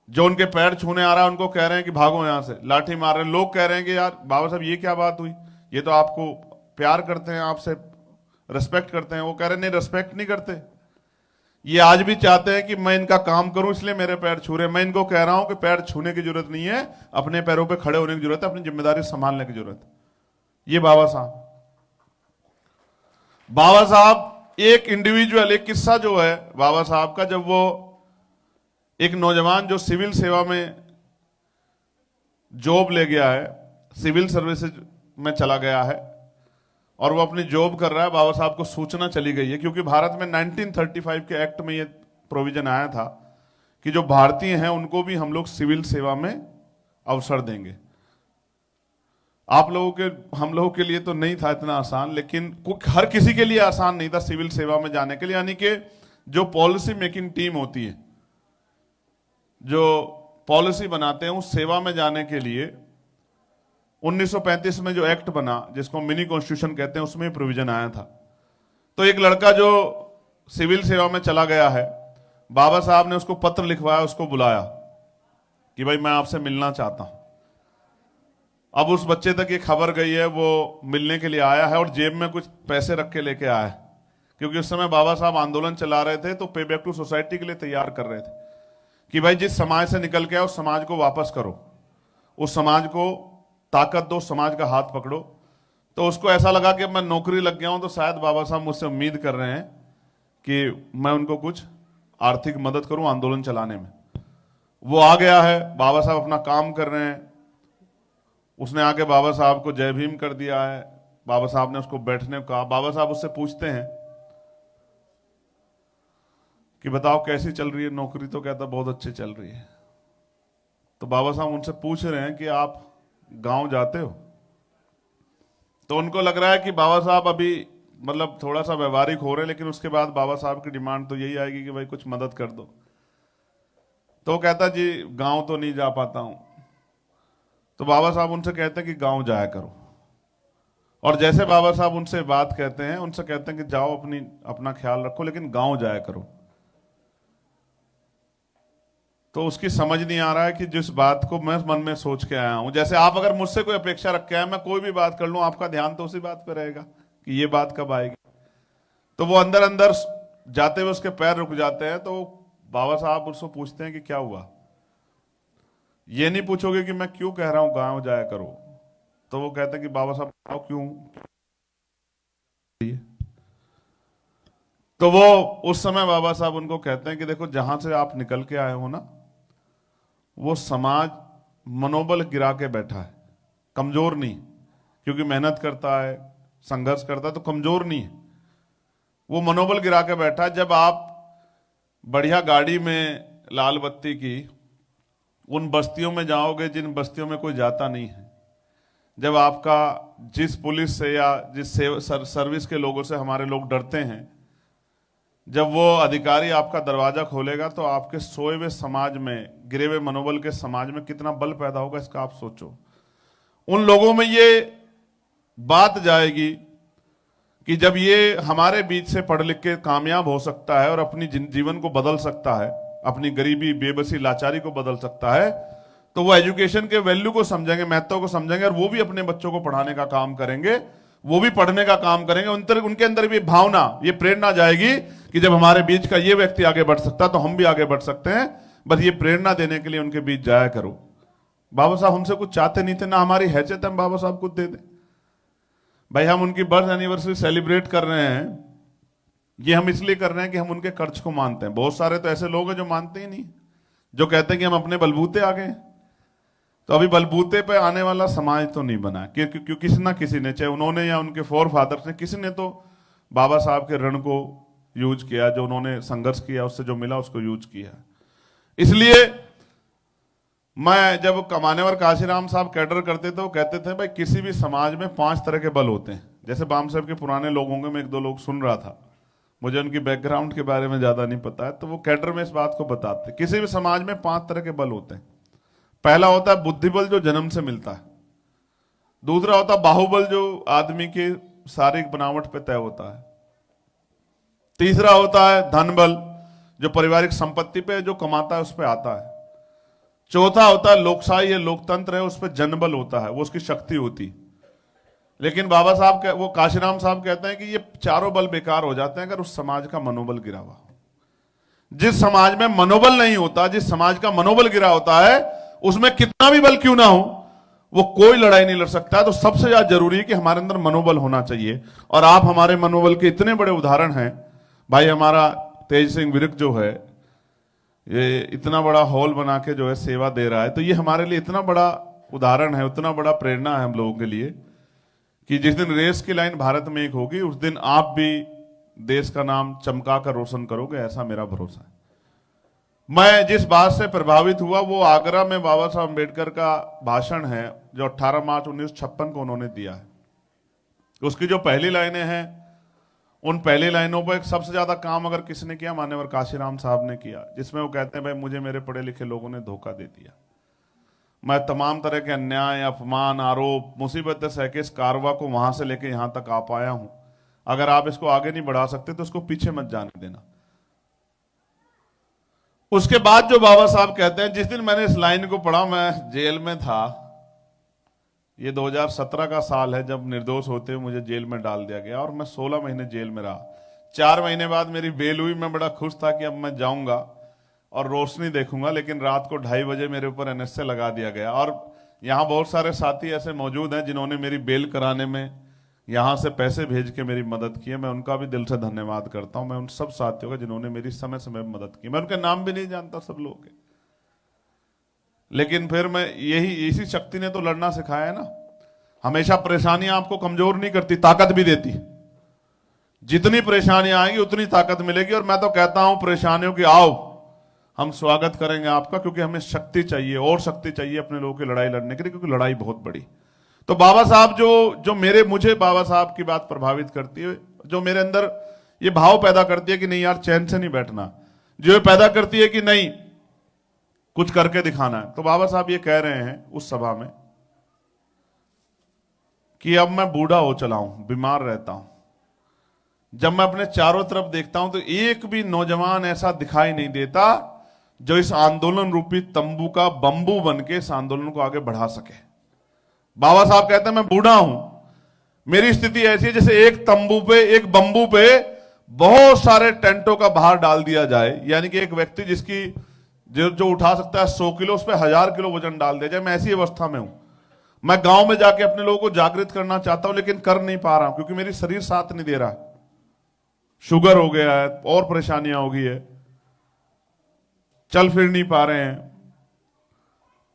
जो उनके पैर छूने आ रहा है उनको कह रहे हैं कि भागो यहां से, लाठी मार रहे हैं। लोग कह रहे हैं कि यार बाबा साहब ये क्या बात हुई, ये तो आपको प्यार करते हैं, आपसे रिस्पेक्ट करते हैं। वो कह रहे हैं नहीं, रिस्पेक्ट नहीं करते, ये आज भी चाहते हैं कि मैं इनका काम करूं इसलिए मेरे पैर छू रहे हैं। मैं इनको कह रहा हूं कि पैर छूने की जरूरत नहीं है, अपने पैरों पे खड़े होने की जरूरत है, अपनी जिम्मेदारी संभालने की जरूरत है। ये बाबा साहब एक इंडिविजुअल, एक किस्सा जो है बाबा साहब का, जब वो एक नौजवान जो सिविल सेवा में जॉब ले गया है, सिविल सर्विसेज में चला गया है और वो अपनी जॉब कर रहा है, बाबा साहब को सूचना चली गई है, क्योंकि भारत में 1935 के एक्ट में ये प्रोविजन आया था कि जो भारतीय हैं उनको भी हम लोग सिविल सेवा में अवसर देंगे। हम लोगों के लिए तो नहीं था इतना आसान, लेकिन हर किसी के लिए आसान नहीं था सिविल सेवा में जाने के लिए। यानी कि जो पॉलिसी मेकिंग टीम होती है, जो पॉलिसी बनाते हैं, उस सेवा में जाने के लिए 1935 में जो एक्ट बना, जिसको मिनी कॉन्स्टिट्यूशन कहते हैं, उसमें प्रोविजन आया था। तो एक लड़का जो सिविल सेवा में चला गया है, बाबा साहब ने उसको पत्र लिखवाया, उसको बुलाया कि भाई मैं आपसे मिलना चाहता हूं। अब उस बच्चे तक ये खबर गई है, वो मिलने के लिए आया है और जेब में कुछ पैसे रख के लेके आया है, क्योंकि उस समय बाबा साहब आंदोलन चला रहे थे, तो पे बैक टू सोसाइटी के लिए तैयार कर रहे थे कि भाई जिस समाज से निकल के आए उस समाज को वापस करो, उस समाज को ताकत दो, समाज का हाथ पकड़ो। तो उसको ऐसा लगा कि अब मैं नौकरी लग गया हूं तो शायद बाबा साहब मुझसे उम्मीद कर रहे हैं कि मैं उनको कुछ आर्थिक मदद करूं आंदोलन चलाने में। वो आ गया है, बाबा साहब अपना काम कर रहे हैं। उसने आके बाबा साहब को जय भीम कर दिया है। बाबा साहब ने उसको बैठने को कहा। बाबा साहब उससे पूछते हैं कि बताओ कैसी चल रही है नौकरी, तो कहता बहुत अच्छी चल रही है। तो बाबा साहब उनसे पूछ रहे हैं कि आप गांव जाते हो? तो उनको लग रहा है कि बाबा साहब अभी मतलब थोड़ा सा व्यवहारिक हो रहे हैं, लेकिन उसके बाद बाबा साहब की डिमांड तो यही आएगी कि भाई कुछ मदद कर दो। तो कहता जी गांव तो नहीं जा पाता हूं। तो बाबा साहब उनसे कहते हैं कि गांव जाया करो। और जैसे बाबा साहब उनसे बात कहते हैं, उनसे कहते हैं कि जाओ अपना ख्याल रखो, लेकिन गांव जाया करो। तो उसकी समझ नहीं आ रहा है कि जिस बात को मैं मन में सोच के आया हूं, जैसे आप अगर मुझसे कोई अपेक्षा रख के आए, मैं कोई भी बात कर लूं, आपका ध्यान तो उसी बात पे रहेगा कि ये बात कब आएगी। तो वो अंदर अंदर जाते हुए उसके पैर रुक जाते हैं। तो बाबा साहब उसको पूछते हैं कि क्या हुआ? ये नहीं पूछोगे कि मैं क्यों कह रहा हूं गांव जाया करो। तो वो कहते हैं कि बाबा साहब बताओ क्यों। तो वो उस समय बाबा साहब उनको कहते हैं कि देखो जहां से आप निकल के आए हो ना, वो समाज मनोबल गिरा के बैठा है, कमजोर नहीं, क्योंकि मेहनत करता है, संघर्ष करता है, तो कमजोर नहीं है, वो मनोबल गिरा के बैठा है। जब आप बढ़िया गाड़ी में लाल बत्ती की उन बस्तियों में जाओगे जिन बस्तियों में कोई जाता नहीं है, जब आपका जिस पुलिस से या जिस सर्विस के लोगों से हमारे लोग डरते हैं, जब वो अधिकारी आपका दरवाजा खोलेगा तो आपके सोए हुए समाज में, गिरे हुए मनोबल के समाज में कितना बल पैदा होगा, इसका आप सोचो। उन लोगों में ये बात जाएगी कि जब ये हमारे बीच से पढ़ लिख के कामयाब हो सकता है और अपनी जीवन को बदल सकता है, अपनी गरीबी, बेबसी, लाचारी को बदल सकता है, तो वो एजुकेशन के वैल्यू को समझेंगे, महत्व को समझेंगे, और वो भी अपने बच्चों को पढ़ाने का काम करेंगे, वो भी पढ़ने का काम करेंगे। उनके अंदर भी भावना, ये प्रेरणा जाएगी कि जब हमारे बीच का ये व्यक्ति आगे बढ़ सकता है तो हम भी आगे बढ़ सकते हैं। बस ये प्रेरणा देने के लिए उनके बीच जाया करो। बाबा साहब हमसे कुछ चाहते नहीं थे, ना हमारी हैसियत हम बाबा साहब कुछ दे दें। भाई हम उनकी बर्थ एनिवर्सरी सेलिब्रेट कर रहे हैं, ये हम इसलिए कर रहे हैं कि हम उनके कर्ज को मानते हैं। बहुत सारे तो ऐसे लोग हैं जो मानते ही नहीं, जो कहते हैं कि हम अपने बलबूते आ गए। तो अभी बलबूते पे आने वाला समाज तो नहीं बना, क्योंकि किसी ना किसी ने, चाहे उन्होंने या उनके फोर फादर्स ने, किसी ने तो बाबा साहब के ऋण को यूज किया, जो उन्होंने संघर्ष किया उससे जो मिला उसको यूज किया। इसलिए मैं जब कमानेवर काशीराम साहब कैडर करते थे, वो कहते थे भाई किसी भी समाज में 5 तरह के बल होते हैं। जैसे बाम साहब के पुराने लोग होंगे, मैं 1-2 लोग सुन रहा था, मुझे उनकी बैकग्राउंड के बारे में ज्यादा नहीं पता है, तो वो कैडर में इस बात को बताते, किसी भी समाज में 5 तरह के बल होते हैं। पहला होता है बुद्धिबल, जो जन्म से मिलता है। दूसरा होता है बाहुबल, जो आदमी की शारीरिक बनावट पे तय होता है। तीसरा होता है धन बल, जो पारिवारिक संपत्ति पे जो कमाता है उस पे आता है। चौथा होता है लोकशाही है, लोकतंत्र है, उस पे जनबल होता है, वो उसकी शक्ति होती। लेकिन बाबा साहब वो काशीराम साहब कहते हैं कि ये चारों बल बेकार हो जाते हैं अगर उस समाज का मनोबल गिरा हुआ हो। जिस समाज में मनोबल नहीं होता, जिस समाज का मनोबल गिरा होता है, उसमें कितना भी बल क्यों ना हो, वो कोई लड़ाई नहीं लड़ सकता। तो सबसे ज्यादा जरूरी है कि हमारे अंदर मनोबल होना चाहिए। और आप हमारे मनोबल के इतने बड़े उदाहरण हैं। भाई हमारा तेज सिंह विर्क जो है, ये इतना बड़ा हॉल बना के जो है सेवा दे रहा है, तो ये हमारे लिए इतना बड़ा उदाहरण है, उतना बड़ा प्रेरणा है हम लोगों के लिए कि जिस दिन रेस की लाइन भारत में एक होगी, उस दिन आप भी देश का नाम चमका कर रोशन करोगे, ऐसा मेरा भरोसा है। मैं जिस बात से प्रभावित हुआ वो आगरा में बाबा साहब अम्बेडकर का भाषण है जो 18 मार्च 1956 को उन्होंने दिया है। उसकी जो पहली लाइनें हैं, उन पहली लाइनों पर सबसे ज्यादा काम अगर किसने किया, मान्यवर काशीराम साहब ने किया, जिसमें वो कहते हैं भाई मुझे मेरे पढ़े लिखे लोगों ने धोखा दे दिया। मैं तमाम तरह के अन्याय, अपमान, आरोप, मुसीबतें सह के इस कारवा को वहां से लेके यहां तक आ पाया हूं। अगर आप इसको आगे नहीं बढ़ा सकते तो इसको पीछे मत जाने देना। उसके बाद जो बाबा साहब कहते हैं, जिस दिन मैंने इस लाइन को पढ़ा, मैं जेल में था। ये 2017 का साल है जब निर्दोष होते हुए मुझे जेल में डाल दिया गया और मैं 16 महीने जेल में रहा। 4 महीने बाद मेरी बेल हुई। मैं बड़ा खुश था कि अब मैं जाऊंगा और रोशनी देखूंगा, लेकिन रात को 2:30 बजे मेरे ऊपर एनएसए लगा दिया गया। और यहाँ बहुत सारे साथी ऐसे मौजूद हैं जिन्होंने मेरी बेल कराने में यहाँ से पैसे भेज के मेरी मदद की है। मैं उनका भी दिल से धन्यवाद करता हूं। मैं उन सब साथियों का जिन्होंने मेरी समय समय में मदद की। मैं उनके नाम भी नहीं जानता सब लोगों के, लेकिन फिर मैं इसी शक्ति ने तो लड़ना सिखाया है ना। हमेशा परेशानियां आपको कमजोर नहीं करती, ताकत भी देती। जितनी परेशानियां आएंगी उतनी ताकत मिलेगी। और मैं तो कहता हूं परेशानियों की, आओ हम स्वागत करेंगे आपका, क्योंकि हमें शक्ति चाहिए और शक्ति चाहिए अपने लोगों की लड़ाई लड़ने के लिए, क्योंकि लड़ाई बहुत बड़ी। तो बाबा साहब जो मुझे बाबा साहब की बात प्रभावित करती है, जो मेरे अंदर ये भाव पैदा करती है कि नहीं यार चैन से नहीं बैठना, जो ये पैदा करती है कि नहीं कुछ करके दिखाना है। तो बाबा साहब ये कह रहे हैं उस सभा में कि अब मैं बूढ़ा हो चला हूं, बीमार रहता हूं। जब मैं अपने चारों तरफ देखता हूं तो एक भी नौजवान ऐसा दिखाई नहीं देता जो इस आंदोलन रूपी तंबू का बंबू बन के इस आंदोलन को आगे बढ़ा सके। बाबा साहब कहते हैं मैं बूढ़ा हूं, मेरी स्थिति ऐसी है जैसे एक तंबू पे, एक बंबू पे बहुत सारे टेंटों का भार डाल दिया जाए। यानी कि एक व्यक्ति जिसकी जो उठा सकता है 100 किलो, उस पर 1000 किलो वजन डाल दिया जाए। मैं ऐसी अवस्था में हूं। मैं गांव में जाके अपने लोगों को जागृत करना चाहता हूं, लेकिन कर नहीं पा रहा हूं क्योंकि मेरी शरीर साथ नहीं दे रहा है। शुगर हो गया है और परेशानियां हो गई है, चल फिर नहीं पा रहे हैं।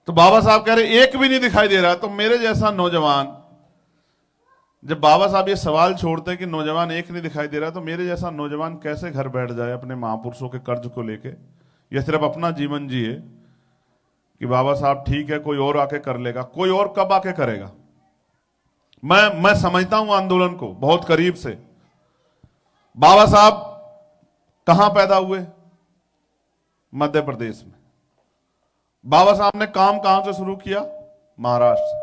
तो बाबा साहब कह रहे एक भी नहीं दिखाई दे रहा। तो मेरे जैसा नौजवान, जब बाबा साहब ये सवाल छोड़ते हैं कि नौजवान एक नहीं दिखाई दे रहा, तो मेरे जैसा नौजवान कैसे घर बैठ जाए अपने महापुरुषों के कर्ज को लेके, या सिर्फ अपना जीवन जिए कि बाबा साहब ठीक है कोई और आके कर लेगा। कोई और कब आके करेगा? मैं समझता हूं आंदोलन को बहुत करीब से। बाबा साहब कहां पैदा हुए? मध्य प्रदेश में। बाबा साहब ने काम कहां से शुरू किया? महाराष्ट्र से।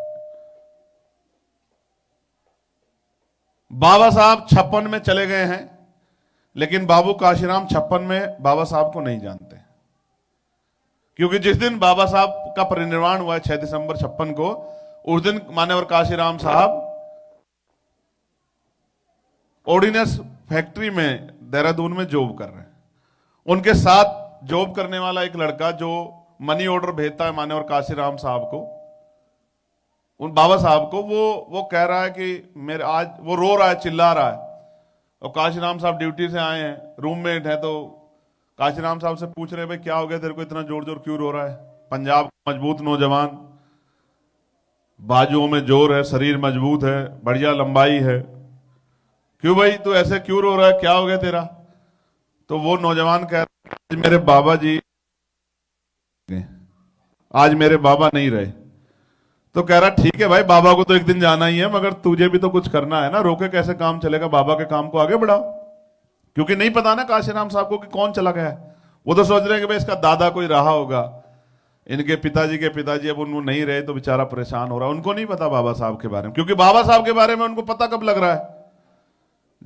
बाबा साहब 56 में चले गए हैं, लेकिन बाबू काशीराम 56 में बाबा साहब को नहीं जानते, क्योंकि जिस दिन बाबा साहब का परिनिर्वाण हुआ है 6 दिसंबर 56 को, उस दिन मान्यवर काशीराम साहब ऑर्डिनेंस फैक्ट्री में देहरादून में जॉब कर रहे हैं। उनके साथ जॉब करने वाला एक लड़का जो मनी ऑर्डर भेजता है मान्यवर काशीराम साहब को, उन बाबा साहब को, वो कह रहा है कि मेरे आज, वो रो रहा है, चिल्ला रहा है। और काशीराम साहब ड्यूटी से आए हैं, रूममेट है, तो काशीराम साहब से पूछ रहे भाई क्या हो गया तेरे को, इतना जोर जोर क्यों रो रहा है? पंजाब का मजबूत नौजवान, बाजुओं में जोर है, शरीर मजबूत है, बढ़िया लंबाई है, क्यों भाई तू ऐसे क्यों रो रहा है, क्या हो गया तेरा? तो वो नौजवान कह रहा है मेरे बाबा जी, आज मेरे बाबा नहीं रहे। तो कह रहा ठीक है भाई, बाबा को तो एक दिन जाना ही है, मगर तुझे भी तो कुछ करना है ना, रोके कैसे काम चलेगा? बाबा के काम को आगे बढ़ाओ। क्योंकि नहीं पता ना काशीराम साहब को कि कौन चला गया है। वो तो सोच रहे हैं कि भाई इसका दादा कोई रहा होगा, इनके पिताजी के पिताजी अब उनको नहीं रहे तो बेचारा परेशान हो रहा है। उनको नहीं पता बाबा साहब के बारे में, क्योंकि बाबा साहब के बारे में उनको पता कब लग रहा है?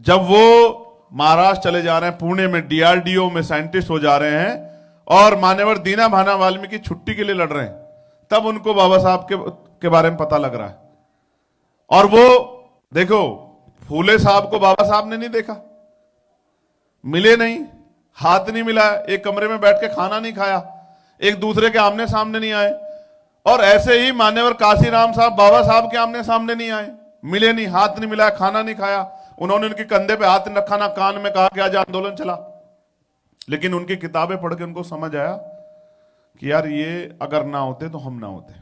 जब वो महाराष्ट्र चले जा रहे हैं, पुणे में डीआरडीओ में साइंटिस्ट हो जा रहे हैं और मान्यवर दीना भाना वाल्मीकि छुट्टी के लिए लड़ रहे हैं, तब उनको बाबा साहब के बारे में पता लग रहा है। और वो देखो, फूले साहब को बाबा साहब ने नहीं देखा, मिले नहीं, हाथ नहीं मिला, एक कमरे में बैठ के खाना नहीं खाया, एक दूसरे के आमने सामने नहीं आए। और ऐसे ही मान्यवर काशीराम साहब बाबा साहब के आमने सामने नहीं आए, मिले नहीं, हाथ नहीं मिलाया, खाना नहीं खाया। उन्होंने उनके कंधे पे हाथ रखा, ना कान में कहा कि आज आंदोलन चला। लेकिन उनकी किताबें पढ़ के उनको समझ आया कि यार ये अगर ना होते तो हम ना होते।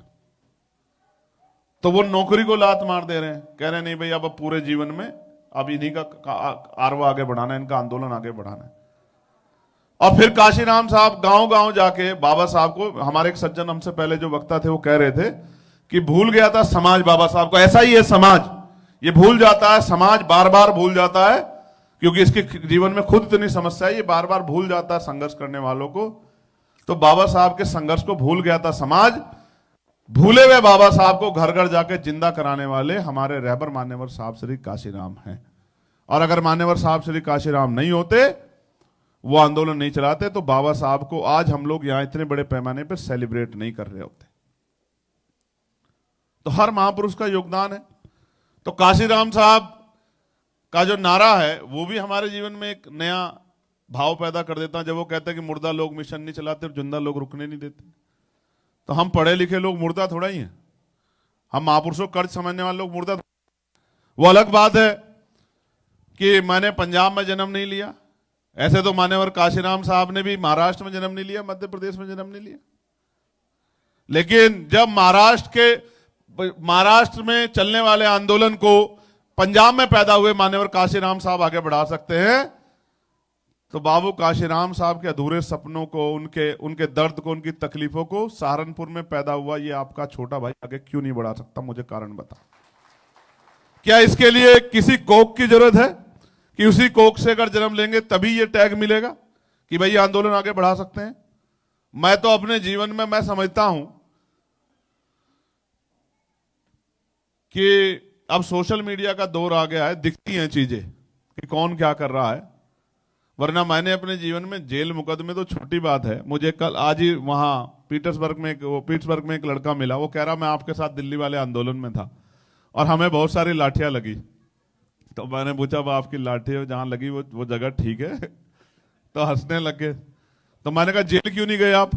तो वो नौकरी को लात मार दे रहे हैं, कह रहे हैं नहीं भाई अब पूरे जीवन में अब इन्हीं का आरवा आगे बढ़ाना है, इनका आंदोलन आगे बढ़ाना है। और फिर काशीराम साहब गांव गांव जाके बाबा साहब को, हमारे एक सज्जन हमसे पहले जो वक्ता थे वो कह रहे थे कि भूल गया था समाज बाबा साहब को। ऐसा ही है समाज, ये भूल जाता है, समाज बार बार भूल जाता है, क्योंकि इसके जीवन में खुद इतनी समस्या है, ये बार बार भूल जाता है संघर्ष करने वालों को। तो बाबा साहब के संघर्ष को भूल गया था समाज। भूले हुए बाबा साहब को घर घर जाके जिंदा कराने वाले हमारे रहबर मान्यवर साहब श्री काशीराम हैं। और अगर मान्यवर साहब श्री काशीराम नहीं होते, वो आंदोलन नहीं चलाते तो बाबा साहब को आज हम लोग यहां इतने बड़े पैमाने पर सेलिब्रेट नहीं कर रहे होते। तो हर महापुरुष का योगदान है। तो काशीराम साहब का जो नारा है वो भी हमारे जीवन में एक नया भाव पैदा कर देता है। जब वो कहते हैं कि मुर्दा लोग मिशन नहीं चलाते और जिंदा लोग रुकने नहीं देते, तो हम पढ़े लिखे लोग मुर्दा थोड़ा ही हैं। हम महापुरुषों को कर्ज समझने वाले लोग मुर्दा। वो अलग बात है कि मैंने पंजाब में जन्म नहीं लिया, ऐसे तो मान्यवर काशीराम साहब ने भी महाराष्ट्र में जन्म नहीं लिया, मध्य प्रदेश में जन्म नहीं लिया। लेकिन जब महाराष्ट्र में चलने वाले आंदोलन को पंजाब में पैदा हुए मान्यवर काशीराम साहब आगे बढ़ा सकते हैं, तो बाबू काशीराम साहब के अधूरे सपनों को, उनके दर्द को, उनकी तकलीफों को सहारनपुर में पैदा हुआ ये आपका छोटा भाई आगे क्यों नहीं बढ़ा सकता? मुझे कारण बता। क्या इसके लिए किसी कोक की जरूरत है कि उसी कोक से अगर जन्म लेंगे तभी ये टैग मिलेगा कि भाई आंदोलन आगे बढ़ा सकते हैं? मैं तो अपने जीवन में मैं समझता हूं कि अब सोशल मीडिया का दौर आ गया है, दिखती हैं चीजें कि कौन क्या कर रहा है। वरना मैंने अपने जीवन में जेल मुकदमे तो छोटी बात है। मुझे कल आज ही वहां पीटर्सबर्ग में एक लड़का मिला, वो कह रहा मैं आपके साथ दिल्ली वाले आंदोलन में था और हमें बहुत सारी लाठियां लगी। तो मैंने पूछा वो आपकी लाठी जहां लगी वो जगह ठीक है? तो हंसने लगे। तो मैंने कहा जेल क्यों नहीं गए आप?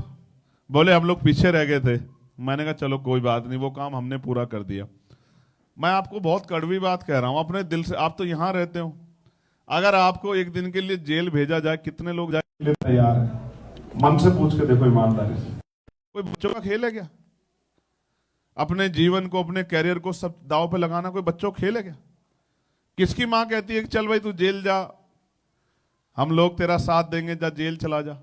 बोले हम लोग पीछे रह गए थे। मैंने कहा चलो कोई बात नहीं, वो काम हमने पूरा कर दिया। मैं आपको बहुत कड़वी बात कह रहा हूं अपने दिल से। आप तो यहां रहते हो, अगर आपको एक दिन के लिए जेल भेजा जाए, कितने लोग जाने के लिए तैयार है? मन से पूछ के देखो ईमानदारी से। कोई बच्चों का खेल है क्या? अपने जीवन को, अपने कैरियर को सब दांव पे लगाना कोई बच्चों का खेल है क्या? किसकी मां कहती है कि चल भाई तू जेल जा, हम लोग तेरा साथ देंगे, जा जेल चला जा?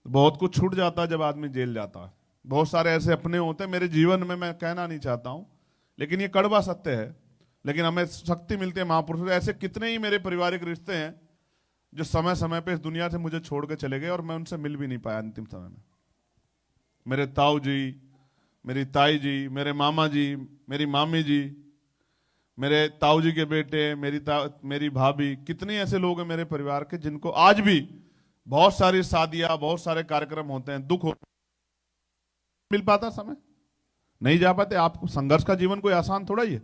बहुत कुछ छूट जाता है जब आदमी जेल जाता है। बहुत सारे ऐसे अपने होते हैं मेरे जीवन में, मैं कहना नहीं चाहता हूं लेकिन ये कड़वा सत्य है। लेकिन हमें शक्ति मिलती है महापुरुषों से। ऐसे कितने ही मेरे पारिवारिक रिश्ते हैं जो समय समय पे इस दुनिया से मुझे छोड़ के चले गए और मैं उनसे मिल भी नहीं पाया अंतिम समय में। मेरे ताऊ जी, मेरी ताई जी, मेरे मामा जी, मेरी मामी जी, मेरे ताऊ जी के बेटे, मेरी भाभी, कितने ऐसे लोग हैं मेरे परिवार के जिनको आज भी बहुत सारी शादियां, बहुत सारे कार्यक्रम होते हैं, दुख होता, मिल पाता समय नहीं जा पाते। आपको संघर्ष का जीवन कोई आसान थोड़ा ही है।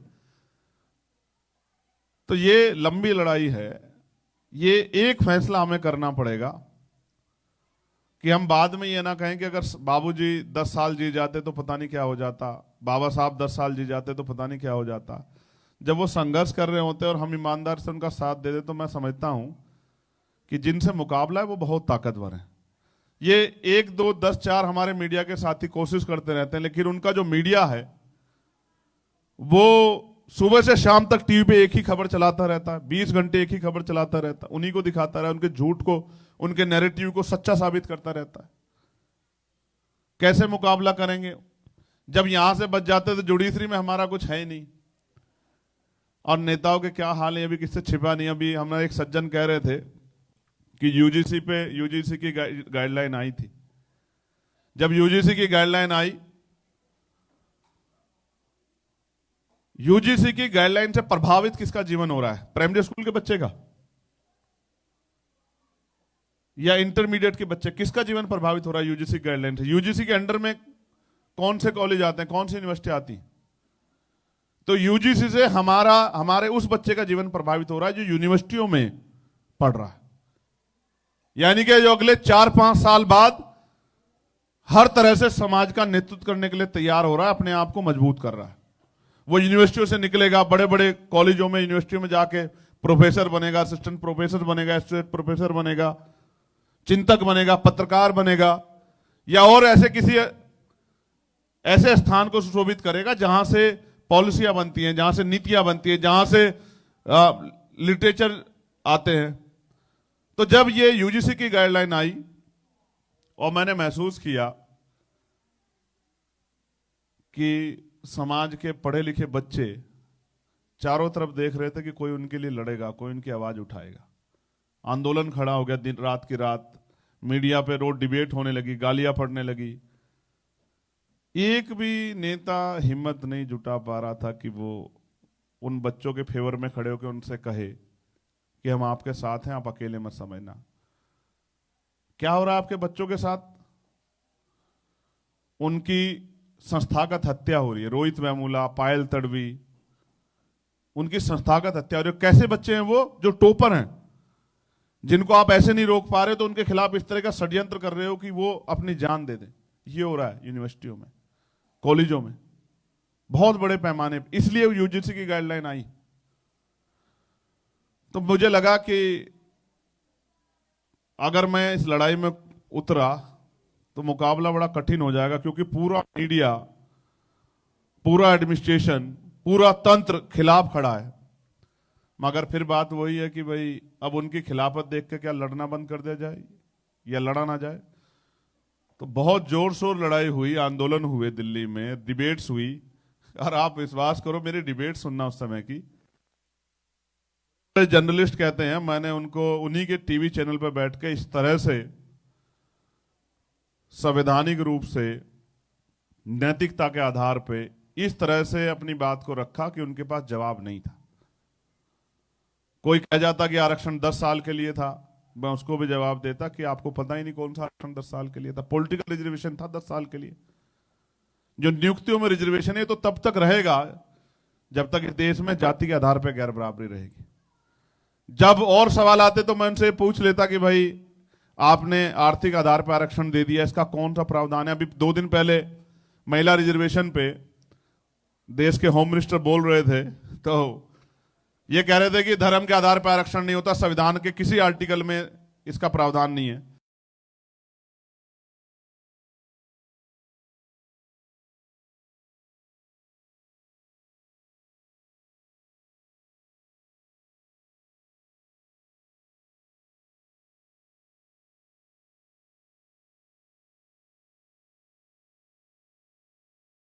तो ये लंबी लड़ाई है। ये एक फैसला हमें करना पड़ेगा कि हम बाद में ये ना कहें कि अगर बाबूजी 10 साल जी जाते तो पता नहीं क्या हो जाता, बाबा साहब 10 साल जी जाते तो पता नहीं क्या हो जाता। जब वो संघर्ष कर रहे होते और हम ईमानदार से उनका साथ दे दे तो मैं समझता हूं कि जिनसे मुकाबला है वो बहुत ताकतवर है। ये 1, 2, 10, 4 हमारे मीडिया के साथी कोशिश करते रहते हैं, लेकिन उनका जो मीडिया है वो सुबह से शाम तक टीवी पे एक ही खबर चलाता रहता है, 20 घंटे एक ही खबर चलाता रहता है, उन्हीं को दिखाता रहा, उनके झूठ को, उनके नैरेटिव को सच्चा साबित करता रहता है। कैसे मुकाबला करेंगे जब यहां से बच जाते तो जुडिशरी में हमारा कुछ है ही नहीं। और नेताओं के क्या हाल है अभी किससे छिपा नहीं। अभी हमारे एक सज्जन कह रहे थे कि यूजीसी की गाइडलाइन आई थी। जब यूजीसी की गाइडलाइन आई, यूजीसी की गाइडलाइन से प्रभावित किसका जीवन हो रहा है? प्राइमरी स्कूल के बच्चे का या इंटरमीडिएट के बच्चे, किसका जीवन प्रभावित हो रहा है यूजीसी गाइडलाइन से? यूजीसी के अंडर में कौन से कॉलेज आते हैं, कौन सी यूनिवर्सिटी आती? तो यूजीसी से हमारे उस बच्चे का जीवन प्रभावित हो रहा है जो यूनिवर्सिटियों में पढ़ रहा है। यानी कि जो अगले 4-5 साल बाद हर तरह से समाज का नेतृत्व करने के लिए तैयार हो रहा है, अपने आप को मजबूत कर रहा है। वो यूनिवर्सिटियों से निकलेगा, बड़े बड़े कॉलेजों में, यूनिवर्सिटियों में जाके प्रोफेसर बनेगा, असिस्टेंट प्रोफेसर बनेगा, एसोसिएट प्रोफेसर बनेगा, चिंतक बनेगा, पत्रकार बनेगा, या और ऐसे किसी ऐसे स्थान को सुशोभित करेगा जहां से पॉलिसियां बनती हैं, जहां से नीतियां बनती हैं, जहां से लिटरेचर आते हैं। तो जब ये यूजीसी की गाइडलाइन आई और मैंने महसूस किया कि समाज के पढ़े लिखे बच्चे चारों तरफ देख रहे थे कि कोई उनके लिए लड़ेगा, कोई उनकी आवाज उठाएगा। आंदोलन खड़ा हो गया दिन रात की रात, मीडिया पे रोज डिबेट होने लगी, गालियां पड़ने लगी। एक भी नेता हिम्मत नहीं जुटा पा रहा था कि वो उन बच्चों के फेवर में खड़े होकर उनसे कहे कि हम आपके साथ हैं, आप अकेले मत समझना। क्या हो रहा है आपके बच्चों के साथ? उनकी संस्थागत हत्या हो रही है। रोहित वेमुला, पायल तड़वी, उनकी संस्थागत हत्या हो रही है। कैसे बच्चे हैं वो? जो टॉपर हैं, जिनको आप ऐसे नहीं रोक पा रहे, तो उनके खिलाफ इस तरह का षड्यंत्र कर रहे हो कि वो अपनी जान दे दें। ये हो रहा है यूनिवर्सिटियों में, कॉलेजों में, बहुत बड़े पैमाने पर। इसलिए यूजीसी की गाइडलाइन आई। तो मुझे लगा कि अगर मैं इस लड़ाई में उतरा तो मुकाबला बड़ा कठिन हो जाएगा, क्योंकि पूरा मीडिया, पूरा एडमिनिस्ट्रेशन, पूरा तंत्र खिलाफ खड़ा है। मगर फिर बात वही है कि भाई अब उनकी खिलाफत देख के क्या लड़ना बंद कर दिया जाए या लड़ा ना जाए? तो बहुत जोर शोर लड़ाई हुई, आंदोलन हुए, दिल्ली में डिबेट्स हुई। और आप विश्वास करो, मेरी डिबेट सुनना उस समय की, जर्नलिस्ट कहते हैं, मैंने उनको उन्हीं के टीवी चैनल पर बैठ के इस तरह से संवैधानिक रूप से, नैतिकता के आधार पे इस तरह से अपनी बात को रखा कि उनके पास जवाब नहीं था। कोई कह जाता कि आरक्षण 10 साल के लिए था, मैं उसको भी जवाब देता कि आपको पता ही नहीं कौन सा आरक्षण 10 साल के लिए था। पॉलिटिकल रिजर्वेशन था 10 साल के लिए। जो नियुक्तियों में रिजर्वेशन है तो तब तक रहेगा जब तक इस देश में जाति के आधार पर गैर बराबरी रहेगी। जब और सवाल आते तो मैं उनसे पूछ लेता कि भाई आपने आर्थिक आधार पर आरक्षण दे दिया, इसका कौन सा प्रावधान है? अभी 2 दिन पहले महिला रिजर्वेशन पे देश के होम मिनिस्टर बोल रहे थे, तो ये कह रहे थे कि धर्म के आधार पर आरक्षण नहीं होता, संविधान के किसी आर्टिकल में इसका प्रावधान नहीं है।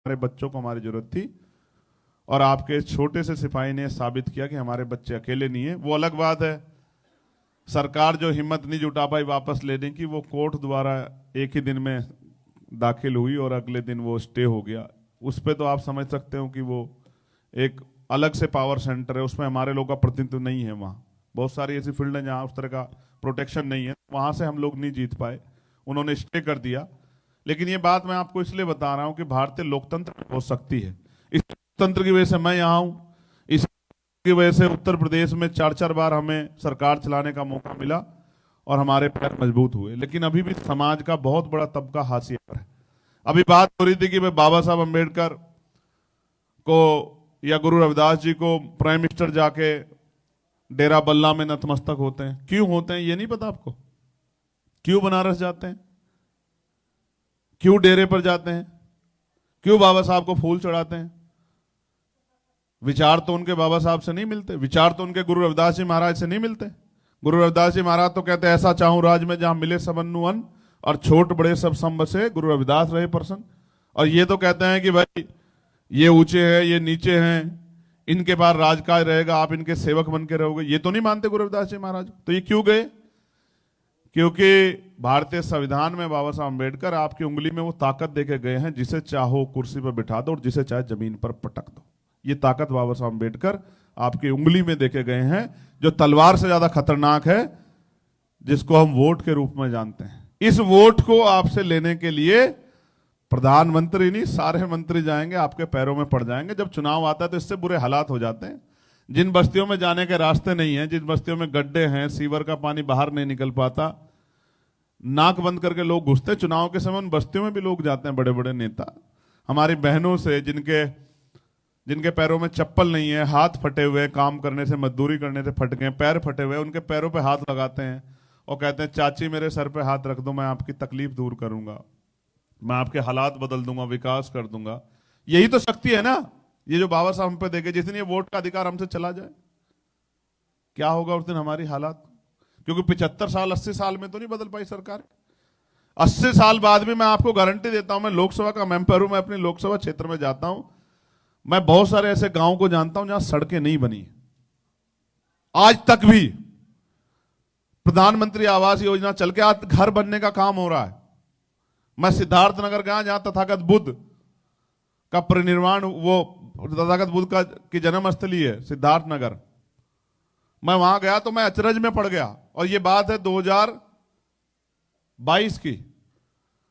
हमारे बच्चों को हमारी जरूरत थी, और आपके छोटे से सिपाही ने साबित किया कि हमारे बच्चे अकेले नहीं है। वो अलग बात है, सरकार जो हिम्मत नहीं जुटा पाई वापस लेने की, वो कोर्ट द्वारा एक ही दिन में दाखिल हुई और अगले दिन वो स्टे हो गया। उस पर तो आप समझ सकते हो कि वो एक अलग से पावर सेंटर है, उसमें हमारे लोगों का प्रतिनिधित्व नहीं है। वहाँ बहुत सारी ऐसी फील्ड है जहाँ उस तरह का प्रोटेक्शन नहीं है, वहाँ से हम लोग नहीं जीत पाए, उन्होंने स्टे कर दिया। लेकिन ये बात मैं आपको इसलिए बता रहा हूं कि भारतीय लोकतंत्र में हो सकती है। इस लोकतंत्र की वजह से मैं यहां हूं, इसकी वजह से उत्तर प्रदेश में 4-4 बार हमें सरकार चलाने का मौका मिला और हमारे पैर मजबूत हुए। लेकिन अभी भी समाज का बहुत बड़ा तबका हाशिए पर है। अभी बात हो रही थी कि भाई बाबा साहब अम्बेडकर को या गुरु रविदास जी को प्राइम मिनिस्टर जाके डेरा बल्ला में नतमस्तक होते हैं। क्यों होते हैं ये नहीं पता आपको? क्यों बनारस जाते हैं? क्यों डेरे पर जाते हैं? क्यों बाबा साहब को फूल चढ़ाते हैं? विचार तो उनके बाबा साहब से नहीं मिलते, विचार तो उनके गुरु रविदास जी महाराज से नहीं मिलते। गुरु रविदास जी महाराज तो कहते हैं, ऐसा चाहूं राज में जहां मिले सबन्नु अन्न और छोट बड़े सब सम बसे, गुरु रविदास रहे प्रसन्न। और ये तो कहते हैं कि भाई ये ऊंचे हैं, ये नीचे हैं, इनके पास राजकाज रहेगा, आप इनके सेवक बन के रहोगे। ये तो नहीं मानते गुरु रविदास जी महाराज। तो ये क्यों गए? क्योंकि भारतीय संविधान में बाबा साहब अम्बेडकर आपकी उंगली में वो ताकत देके गए हैं, जिसे चाहो कुर्सी पर बिठा दो और जिसे चाहे जमीन पर पटक दो। ये ताकत बाबा साहब अम्बेडकर आपकी उंगली में देके गए हैं, जो तलवार से ज्यादा खतरनाक है, जिसको हम वोट के रूप में जानते हैं। इस वोट को आपसे लेने के लिए प्रधानमंत्री नहीं, सारे मंत्री जाएंगे, आपके पैरों में पड़ जाएंगे। जब चुनाव आता है तो इससे बुरे हालात हो जाते हैं। जिन बस्तियों में जाने के रास्ते नहीं है, जिन बस्तियों में गड्ढे हैं, सीवर का पानी बाहर नहीं निकल पाता, नाक बंद करके लोग घुसते। चुनाव के समय उन बस्तियों में भी लोग जाते हैं, बड़े बड़े नेता। हमारी बहनों से जिनके पैरों में चप्पल नहीं है, हाथ फटे हुए, काम करने से, मजदूरी करने से फट गए, पैर फटे हुए, उनके पैरों पे हाथ लगाते हैं और कहते हैं, चाची मेरे सर पे हाथ रख दो, मैं आपकी तकलीफ दूर करूंगा, मैं आपके हालात बदल दूंगा, विकास कर दूंगा। यही तो शक्ति है ना, ये जो बाबा साहब हम पे देखे। जिस दिन ये वोट का अधिकार हमसे चला जाए, क्या होगा उस दिन हमारी हालात? क्योंकि 75 साल 80 साल में तो नहीं बदल पाई सरकार। 80 साल बाद भी मैं आपको गारंटी देता हूं, मैं लोकसभा का मेंबर हूं, मैं अपने लोकसभा क्षेत्र में जाता हूं, मैं बहुत सारे ऐसे गांव को जानता हूं जहां सड़कें नहीं बनी आज तक भी। प्रधानमंत्री आवास योजना चल के आज घर बनने का काम हो रहा है। मैं सिद्धार्थनगर गया, जहां तथागत बुद्ध का परिनिर्वाण, वो तथागत बुद्ध का की जन्म स्थली है सिद्धार्थनगर। मैं वहां गया तो मैं अचरज में पड़ गया, और ये बात है 2022 की।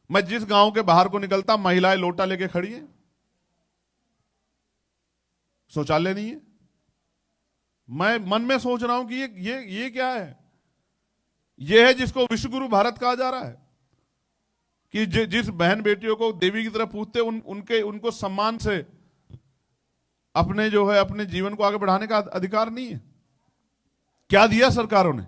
मैं जिस गांव के बाहर को निकलता, महिलाएं लोटा लेके खड़ी हैं, शौचालय नहीं है। मैं मन में सोच रहा हूं कि ये क्या है? ये है जिसको विश्वगुरु भारत कहा जा रहा है, कि जिस बहन बेटियों को देवी की तरह पूजते उनको सम्मान से अपने जो है अपने जीवन को आगे बढ़ाने का अधिकार नहीं है। क्या दिया सरकारों ने?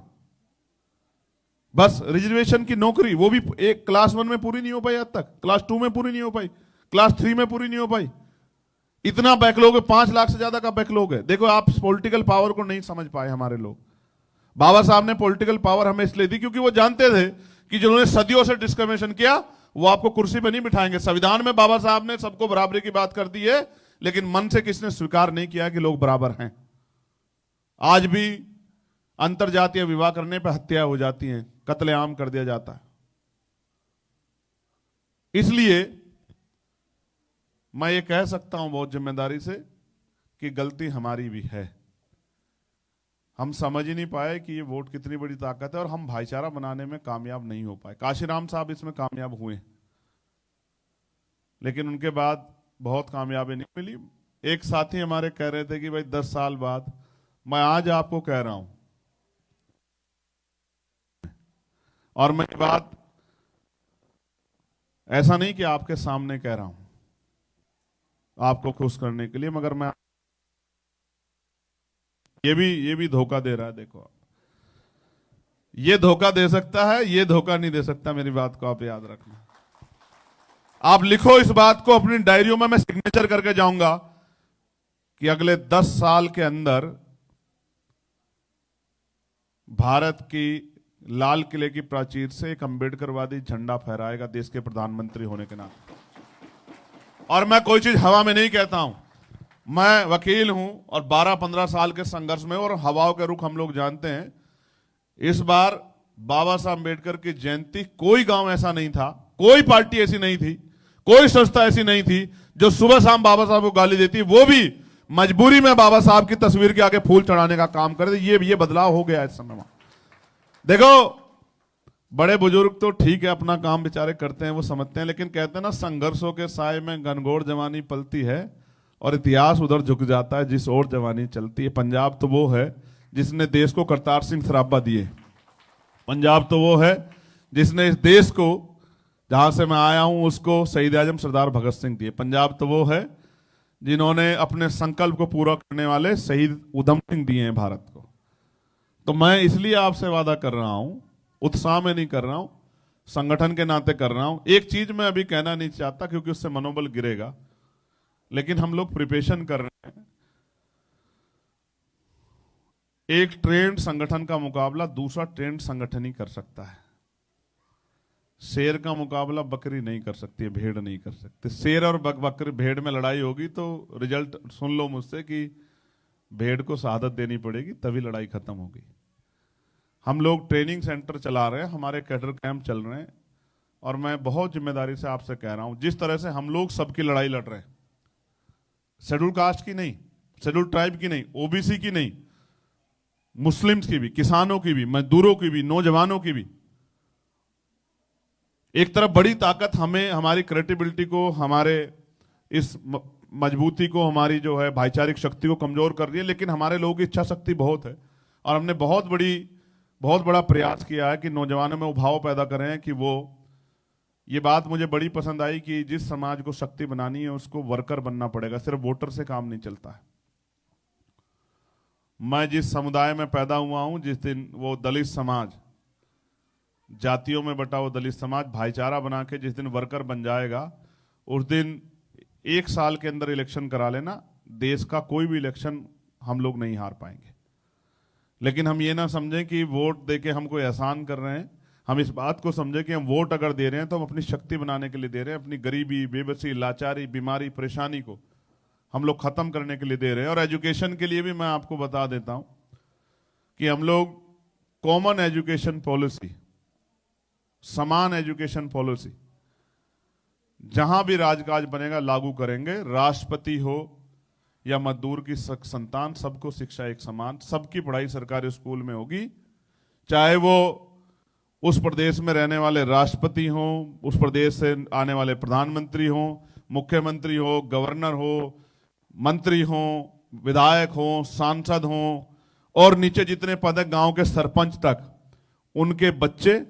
बस रिजर्वेशन की नौकरी, वो भी एक क्लास 1 में पूरी नहीं हो पाई, आज तक क्लास 2 में पूरी नहीं हो पाई, क्लास 3 में पूरी नहीं हो पाई। इतना बैकलॉग है, 5 लाख से ज्यादा का बैकलॉग है। देखो, आप पॉलिटिकल पावर को नहीं समझ पाए हमारे लोग। बाबा साहब ने पॉलिटिकल पावर हमें इसलिए दी क्योंकि वो जानते थे कि जिन्होंने सदियों से डिस्क्रिमिनेशन किया वो आपको कुर्सी पे नहीं बिठाएंगे। संविधान में बाबा साहब ने सबको बराबरी की बात कर दी है, लेकिन मन से किसने स्वीकार नहीं किया कि लोग बराबर हैं। आज भी अंतरजातीय विवाह करने पर हत्या हो जाती है, कत्लेआम कर दिया जाता है। इसलिए मैं ये कह सकता हूं बहुत जिम्मेदारी से कि गलती हमारी भी है। हम समझ ही नहीं पाए कि ये वोट कितनी बड़ी ताकत है, और हम भाईचारा बनाने में कामयाब नहीं हो पाए। काशीराम साहब इसमें कामयाब हुए, लेकिन उनके बाद बहुत कामयाबी नहीं मिली। एक साथी हमारे कह रहे थे कि भाई 10 साल बाद, मैं आज आपको कह रहा हूं, और मैं बात ऐसा नहीं कि आपके सामने कह रहा हूं आपको खुश करने के लिए, मगर मैं ये भी धोखा दे रहा है। देखो, ये धोखा दे सकता है, ये धोखा नहीं दे सकता। मेरी बात को आप याद रखना। आप लिखो इस बात को अपनी डायरियों में, मैं सिग्नेचर करके जाऊंगा कि अगले 10 साल के अंदर भारत की लाल किले की प्राचीर से एक अंबेडकरवादी झंडा फहराएगा देश के प्रधानमंत्री होने के नाते। और मैं कोई चीज हवा में नहीं कहता हूं, मैं वकील हूं और 12-15 साल के संघर्ष में, और हवाओं के रुख हम लोग जानते हैं। इस बार बाबा साहब अम्बेडकर की जयंती, कोई गांव ऐसा नहीं था, कोई पार्टी ऐसी नहीं थी, कोई संस्था ऐसी नहीं थी जो सुबह शाम बाबा साहब को गाली देती, वो भी मजबूरी में बाबा साहब की तस्वीर के आगे फूल चढ़ाने का काम करे। ये बदलाव हो गया इस समय में। देखो, बड़े बुजुर्ग तो ठीक है अपना काम बेचारे करते हैं, वो समझते हैं, लेकिन कहते हैं ना, संघर्षों के साए में घनघोर जवानी पलती है और इतिहास उधर झुक जाता है जिस ओर जवानी चलती है। पंजाब तो वो है जिसने देश को करतार सिंह सराभा दिए। पंजाब तो वो है जिसने इस देश को, जहां से मैं आया हूं, उसको शहीद आजम सरदार भगत सिंह दिए। पंजाब तो वो है जिन्होंने अपने संकल्प को पूरा करने वाले शहीद उधम सिंह दिए हैं भारत को। तो मैं इसलिए आपसे वादा कर रहा हूं, उत्साह में नहीं कर रहा हूं, संगठन के नाते कर रहा हूं। एक चीज मैं अभी कहना नहीं चाहता क्योंकि उससे मनोबल गिरेगा, लेकिन हम लोग प्रिपरेशन कर रहे हैं। एक ट्रेंड संगठन का मुकाबला दूसरा ट्रेंड संगठन ही कर सकता है। शेर का मुकाबला बकरी नहीं कर सकती है, भेड़ नहीं कर सकती। शेर और बकरी भेड़ में लड़ाई होगी तो रिजल्ट सुन लो मुझसे कि भेड़ को शहादत देनी पड़ेगी, तभी लड़ाई खत्म होगी। हम लोग ट्रेनिंग सेंटर चला रहे हैं, हमारे कैडर कैंप चल रहे हैं, और मैं बहुत जिम्मेदारी से आपसे कह रहा हूं, जिस तरह से हम लोग सबकी लड़ाई लड़ रहे हैं, शेड्यूल कास्ट की नहीं, शेड्यूल ट्राइब की नहीं, ओबीसी की नहीं, मुस्लिम्स की भी, किसानों की भी, मजदूरों की भी, नौजवानों की भी। एक तरफ बड़ी ताकत हमें, हमारी क्रेडिबिलिटी को, हमारे इस मजबूती को, हमारी जो है भाईचारिक शक्ति को कमजोर कर रही है, लेकिन हमारे लोगों की इच्छा शक्ति बहुत है, और हमने बहुत बड़ा प्रयास किया है कि नौजवानों में उभाव पैदा करें कि वो, ये बात मुझे बड़ी पसंद आई कि जिस समाज को शक्ति बनानी है उसको वर्कर बनना पड़ेगा, सिर्फ वोटर से काम नहीं चलता है। मैं जिस समुदाय में पैदा हुआ हूं, जिस दिन वो दलित समाज, जातियों में बटा वो दलित समाज भाईचारा बना के जिस दिन वर्कर बन जाएगा, उस दिन 1 साल के अंदर इलेक्शन करा लेना, देश का कोई भी इलेक्शन हम लोग नहीं हार पाएंगे। लेकिन हम ये ना समझें कि वोट देके हम कोई एहसान कर रहे हैं। हम इस बात को समझें कि हम वोट अगर दे रहे हैं तो हम अपनी शक्ति बनाने के लिए दे रहे हैं, अपनी गरीबी, बेबसी, लाचारी, बीमारी, परेशानी को हम लोग खत्म करने के लिए दे रहे हैं। और एजुकेशन के लिए भी मैं आपको बता देता हूं कि हम लोग कॉमन एजुकेशन पॉलिसी, समान एजुकेशन पॉलिसी जहां भी राजकाज बनेगा लागू करेंगे। राष्ट्रपति हो या मजदूर की संतान, सबको शिक्षा एक समान, सबकी पढ़ाई सरकारी स्कूल में होगी, चाहे वो उस प्रदेश में रहने वाले राष्ट्रपति हों, उस प्रदेश से आने वाले प्रधानमंत्री हों, मुख्यमंत्री हो, गवर्नर हो, मंत्री हों, विधायक हों, सांसद हों, और नीचे जितने पद हैं गांव के सरपंच तक, उनके बच्चे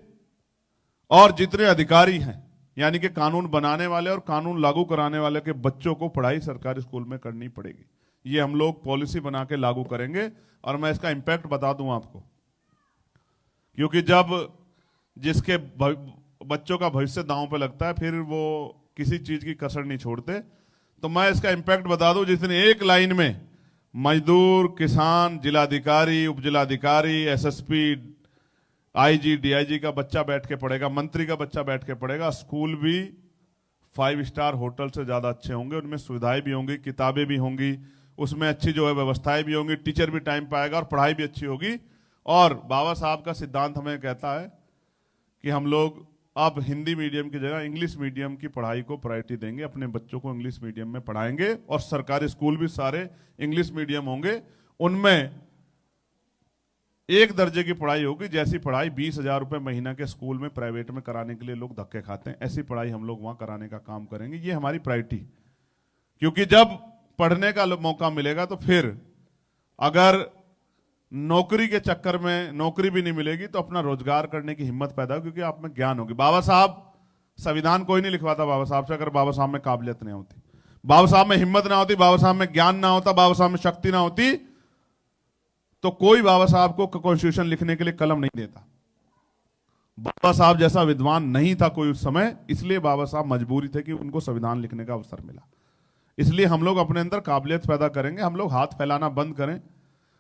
और जितने अधिकारी हैं, यानी कि कानून बनाने वाले और कानून लागू कराने वाले के बच्चों को पढ़ाई सरकारी स्कूल में करनी पड़ेगी। ये हम लोग पॉलिसी बना के लागू करेंगे और मैं इसका इंपैक्ट बता दूं आपको, क्योंकि जब जिसके बच्चों का भविष्य दांव पे लगता है फिर वो किसी चीज की कसर नहीं छोड़ते। तो मैं इसका इंपैक्ट बता दूं, जिसने एक लाइन में मजदूर, किसान, जिलाधिकारी, उपजिलाधिकारी, एसएसपी, आईजी, डीआईजी का बच्चा बैठ के पढ़ेगा, मंत्री का बच्चा बैठ के पढ़ेगा, स्कूल भी 5 स्टार होटल से ज्यादा अच्छे होंगे, उनमें सुविधाएं भी होंगी, किताबें भी होंगी, उसमें अच्छी जो है व्यवस्थाएं भी होंगी, टीचर भी टाइम पे आएगा और पढ़ाई भी अच्छी होगी। और बाबा साहब का सिद्धांत हमें कहता है कि हम लोग अब हिंदी मीडियम की जगह इंग्लिश मीडियम की पढ़ाई को प्रायोरिटी देंगे, अपने बच्चों को इंग्लिश मीडियम में पढ़ाएंगे और सरकारी स्कूल भी सारे इंग्लिश मीडियम होंगे, उनमें 1 दर्जे की पढ़ाई होगी। जैसी पढ़ाई 20,000 रुपए महीना के स्कूल में प्राइवेट में कराने के लिए लोग धक्के खाते हैं, ऐसी पढ़ाई हम लोग वहां कराने का काम करेंगे। ये हमारी प्रायोरिटी, क्योंकि जब पढ़ने का मौका मिलेगा तो फिर अगर नौकरी के चक्कर में नौकरी भी नहीं मिलेगी तो अपना रोजगार करने की हिम्मत पैदा हो, क्योंकि आप में ज्ञान होगी। बाबा साहब संविधान कोई नहीं लिखवाता बाबा साहब से, अगर बाबा साहब में काबिलियत नहीं होती, बाबा साहब में हिम्मत ना होती, बाबा साहब में ज्ञान ना होता, बाबा साहब में शक्ति ना होती, तो कोई बाबा साहब को कॉन्स्टिट्यूशन लिखने के लिए कलम नहीं देता। बाबा साहब जैसा विद्वान नहीं था कोई उस समय, इसलिए बाबा साहब मजबूरी थे कि उनको संविधान लिखने का अवसर मिला। इसलिए हम लोग अपने अंदर काबिलियत पैदा करेंगे, हम लोग हाथ फैलाना बंद करें,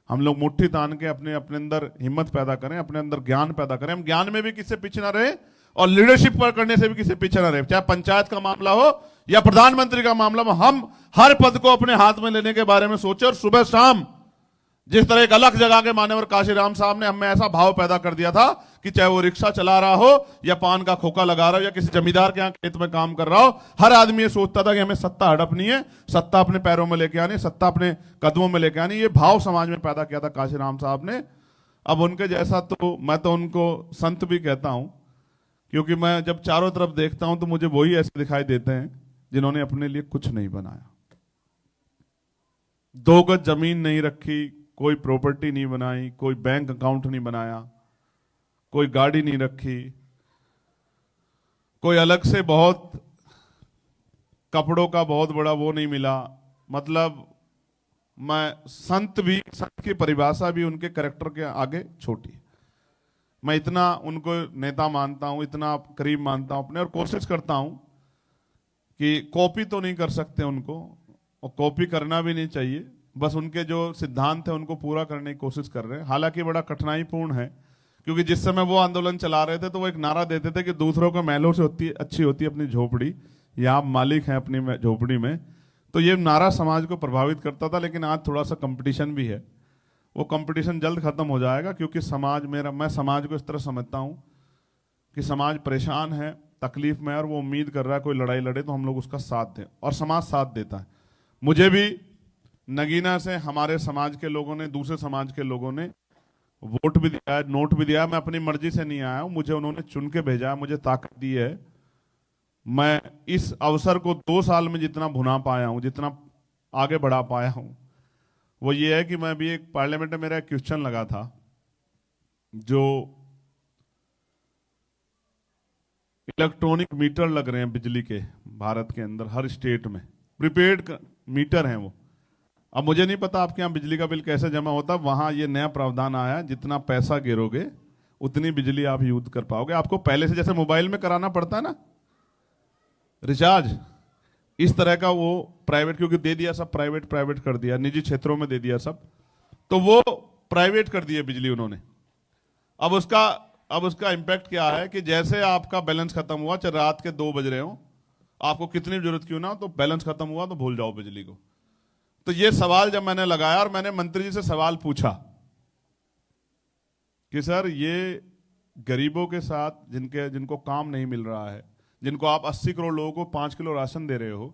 हम लोग मुट्ठी तान के अपने अंदर हिम्मत पैदा करें, अपने अंदर ज्ञान पैदा करें। हम ज्ञान में भी किसी से पीछे ना रहे और लीडरशिप पर करने से भी किसी से पीछे ना रहे, चाहे पंचायत का मामला हो या प्रधानमंत्री का मामला हो। हम हर पद को अपने हाथ में लेने के बारे में सोचे और सुबह शाम जिस तरह एक अलग जगह के मान्यवर काशीराम साहब ने हमें ऐसा भाव पैदा कर दिया था कि चाहे वो रिक्शा चला रहा हो या पान का खोखा लगा रहा हो या किसी जमींदार के यहाँ खेत में काम कर रहा हो, हर आदमी ये सोचता था कि हमें सत्ता हड़पनी है, सत्ता अपने पैरों में लेके आनी, सत्ता अपने कदमों में लेके आनी। ये भाव समाज में पैदा किया था काशीराम साहब ने। अब उनके जैसा तो मैं तो उनको संत भी कहता हूं, क्योंकि मैं जब चारों तरफ देखता हूं तो मुझे वही ऐसे दिखाई देते हैं जिन्होंने अपने लिए कुछ नहीं बनाया, 2 गज जमीन नहीं रखी, कोई प्रॉपर्टी नहीं बनाई, कोई बैंक अकाउंट नहीं बनाया, कोई गाड़ी नहीं रखी, कोई अलग से बहुत कपड़ों का बहुत बड़ा वो नहीं मिला। मतलब मैं संत की परिभाषा भी उनके कैरेक्टर के आगे छोटी। मैं इतना उनको नेता मानता हूं, इतना करीब मानता हूं अपने, और कोशिश करता हूं कि कॉपी तो नहीं कर सकते उनको, और कॉपी करना भी नहीं चाहिए, बस उनके जो सिद्धांत है उनको पूरा करने की कोशिश कर रहे हैं। हालांकि बड़ा कठिनाईपूर्ण है, क्योंकि जिस समय वो आंदोलन चला रहे थे तो वो एक नारा देते थे कि दूसरों के महलों से अच्छी होती है अपनी झोपड़ी, या आप मालिक हैं अपनी झोपड़ी में। तो ये नारा समाज को प्रभावित करता था, लेकिन आज थोड़ा सा कंपटीशन भी है, वो कंपटीशन जल्द खत्म हो जाएगा, क्योंकि समाज मैं समाज को इस तरह समझता हूं कि समाज परेशान है, तकलीफ में है, और वो उम्मीद कर रहा है कोई लड़ाई लड़े तो हम लोग उसका साथ दें, और समाज साथ देता है। मुझे भी नगीना से हमारे समाज के लोगों ने, दूसरे समाज के लोगों ने वोट भी दिया है, नोट भी दिया है। मैं अपनी मर्जी से नहीं आया हूं, मुझे उन्होंने चुन के भेजा है, मुझे ताकत दी है। मैं इस अवसर को 2 साल में जितना भुना पाया हूं, जितना आगे बढ़ा पाया हूं, वो ये है कि मैं भी एक पार्लियामेंट में मेरा एक क्वेश्चन लगा था, जो इलेक्ट्रॉनिक मीटर लग रहे हैं बिजली के भारत के अंदर हर स्टेट में, प्रीपेड मीटर हैं वो। अब मुझे नहीं पता आपके यहाँ बिजली का बिल कैसे जमा होता है, वहां ये नया प्रावधान आया, जितना पैसा गिरोगे उतनी बिजली आप यूज कर पाओगे। आपको पहले से जैसे मोबाइल में कराना पड़ता है ना रिचार्ज, इस तरह का वो प्राइवेट, क्योंकि दे दिया सब प्राइवेट कर दिया, निजी क्षेत्रों में दे दिया सब, तो वो प्राइवेट कर दिया बिजली उन्होंने। अब उसका इंपैक्ट क्या है कि जैसे आपका बैलेंस खत्म हुआ, चाहे रात के 2 बज रहे हो, आपको कितनी जरूरत क्यों ना हो, तो बैलेंस खत्म हुआ तो भूल जाओ बिजली को। तो ये सवाल जब मैंने लगाया और मैंने मंत्री जी से सवाल पूछा कि सर ये गरीबों के साथ जिनको काम नहीं मिल रहा है, जिनको आप 80 करोड़ लोगों को 5 किलो राशन दे रहे हो,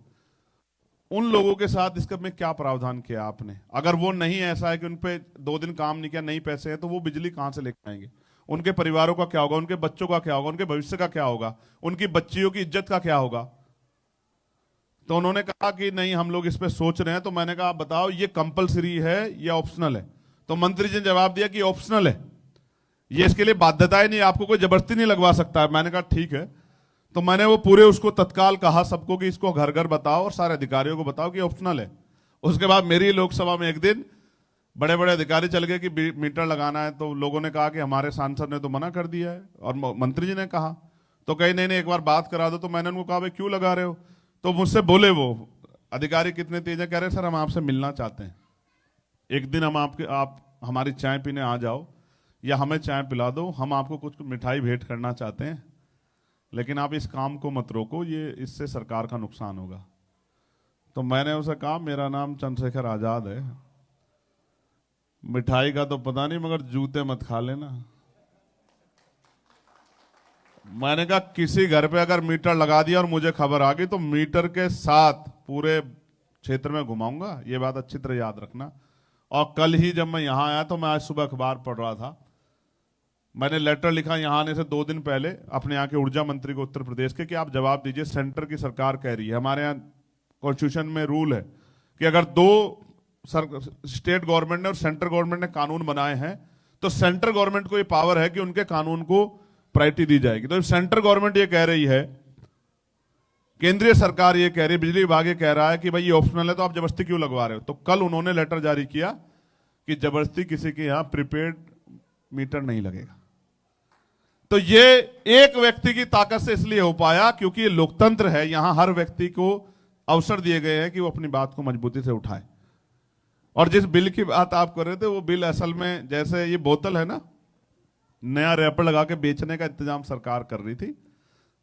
उन लोगों के साथ इसका में क्या प्रावधान किया आपने? अगर वो नहीं ऐसा है कि उन पे 2 दिन काम नहीं किया, नहीं पैसे हैं, तो वो बिजली कहां से लेकर आएंगे? उनके परिवारों का क्या होगा? उनके बच्चों का क्या होगा? उनके भविष्य का क्या होगा? उनकी बच्चियों की इज्जत का क्या होगा? तो उन्होंने कहा कि नहीं, हम लोग इस पे सोच रहे हैं। तो मैंने कहा, आप बताओ ये कंपलसरी है या ऑप्शनल है? तो मंत्री जी ने जवाब दिया कि ऑप्शनल है, ये इसके लिए बाध्यताएं नहीं, आपको कोई जबरदस्ती नहीं लगवा सकता है। मैंने कहा ठीक है। तो मैंने वो पूरे उसको तत्काल कहा सबको कि इसको घर घर बताओ और सारे अधिकारियों को बताओ कि ऑप्शनल है। उसके बाद मेरी लोकसभा में एक दिन बड़े बड़े अधिकारी चल गए कि मीटर लगाना है, तो लोगों ने कहा कि हमारे सांसद ने तो मना कर दिया है, और मंत्री जी ने कहा। तो कहीं नहीं नहीं, एक बार बात करा दो। तो मैंने उनको कहा, भाई क्यों लगा रहे हो? तो मुझसे बोले वो अधिकारी कितने तेज है, कह रहे सर हम आपसे मिलना चाहते हैं, एक दिन हम आप हमारी चाय पीने आ जाओ या हमें चाय पिला दो, हम आपको कुछ मिठाई भेंट करना चाहते हैं, लेकिन आप इस काम को मत रोको, ये इससे सरकार का नुकसान होगा। तो मैंने उसे कहा, मेरा नाम चंद्रशेखर आजाद है, मिठाई का तो पता नहीं, मगर जूते मत खा लेना। मैंने कहा किसी घर पे अगर मीटर लगा दिया और मुझे खबर आ गई तो मीटर के साथ पूरे क्षेत्र में घुमाऊंगा, ये बात अच्छी तरह याद रखना। और कल ही जब मैं यहां आया तो मैं आज सुबह अखबार पढ़ रहा था, मैंने लेटर लिखा यहां आने से 2 दिन पहले अपने यहाँ के ऊर्जा मंत्री को उत्तर प्रदेश के, कि आप जवाब दीजिए, सेंटर की सरकार कह रही है, हमारे यहाँ कॉन्स्टिट्यूशन में रूल है कि अगर 2 स्टेट गवर्नमेंट ने और सेंट्रल गवर्नमेंट ने कानून बनाए हैं तो सेंट्रल गवर्नमेंट को ये पावर है कि उनके कानून को प्रायोरिटी दी जाएगी। तो सेंट्रल गवर्नमेंट ये कह रही है, केंद्रीय सरकार ये कह रही है, बिजली विभाग ये कह रहा है कि भाई ये ऑप्शनल है, तो आप जबरदस्ती क्यों लगवा रहे हो? तो कल उन्होंने लेटर जारी किया कि जबरदस्ती किसी के यहां प्रीपेड मीटर नहीं लगेगा। तो ये एक व्यक्ति की ताकत से इसलिए हो पाया क्योंकि ये लोकतंत्र है, यहां हर व्यक्ति को अवसर दिए गए हैं कि वो अपनी बात को मजबूती से उठाए। और जिस बिल की बात आप कर रहे थे, वो बिल असल में जैसे ये बोतल है ना, नया रैपर लगा के बेचने का इंतजाम सरकार कर रही थी।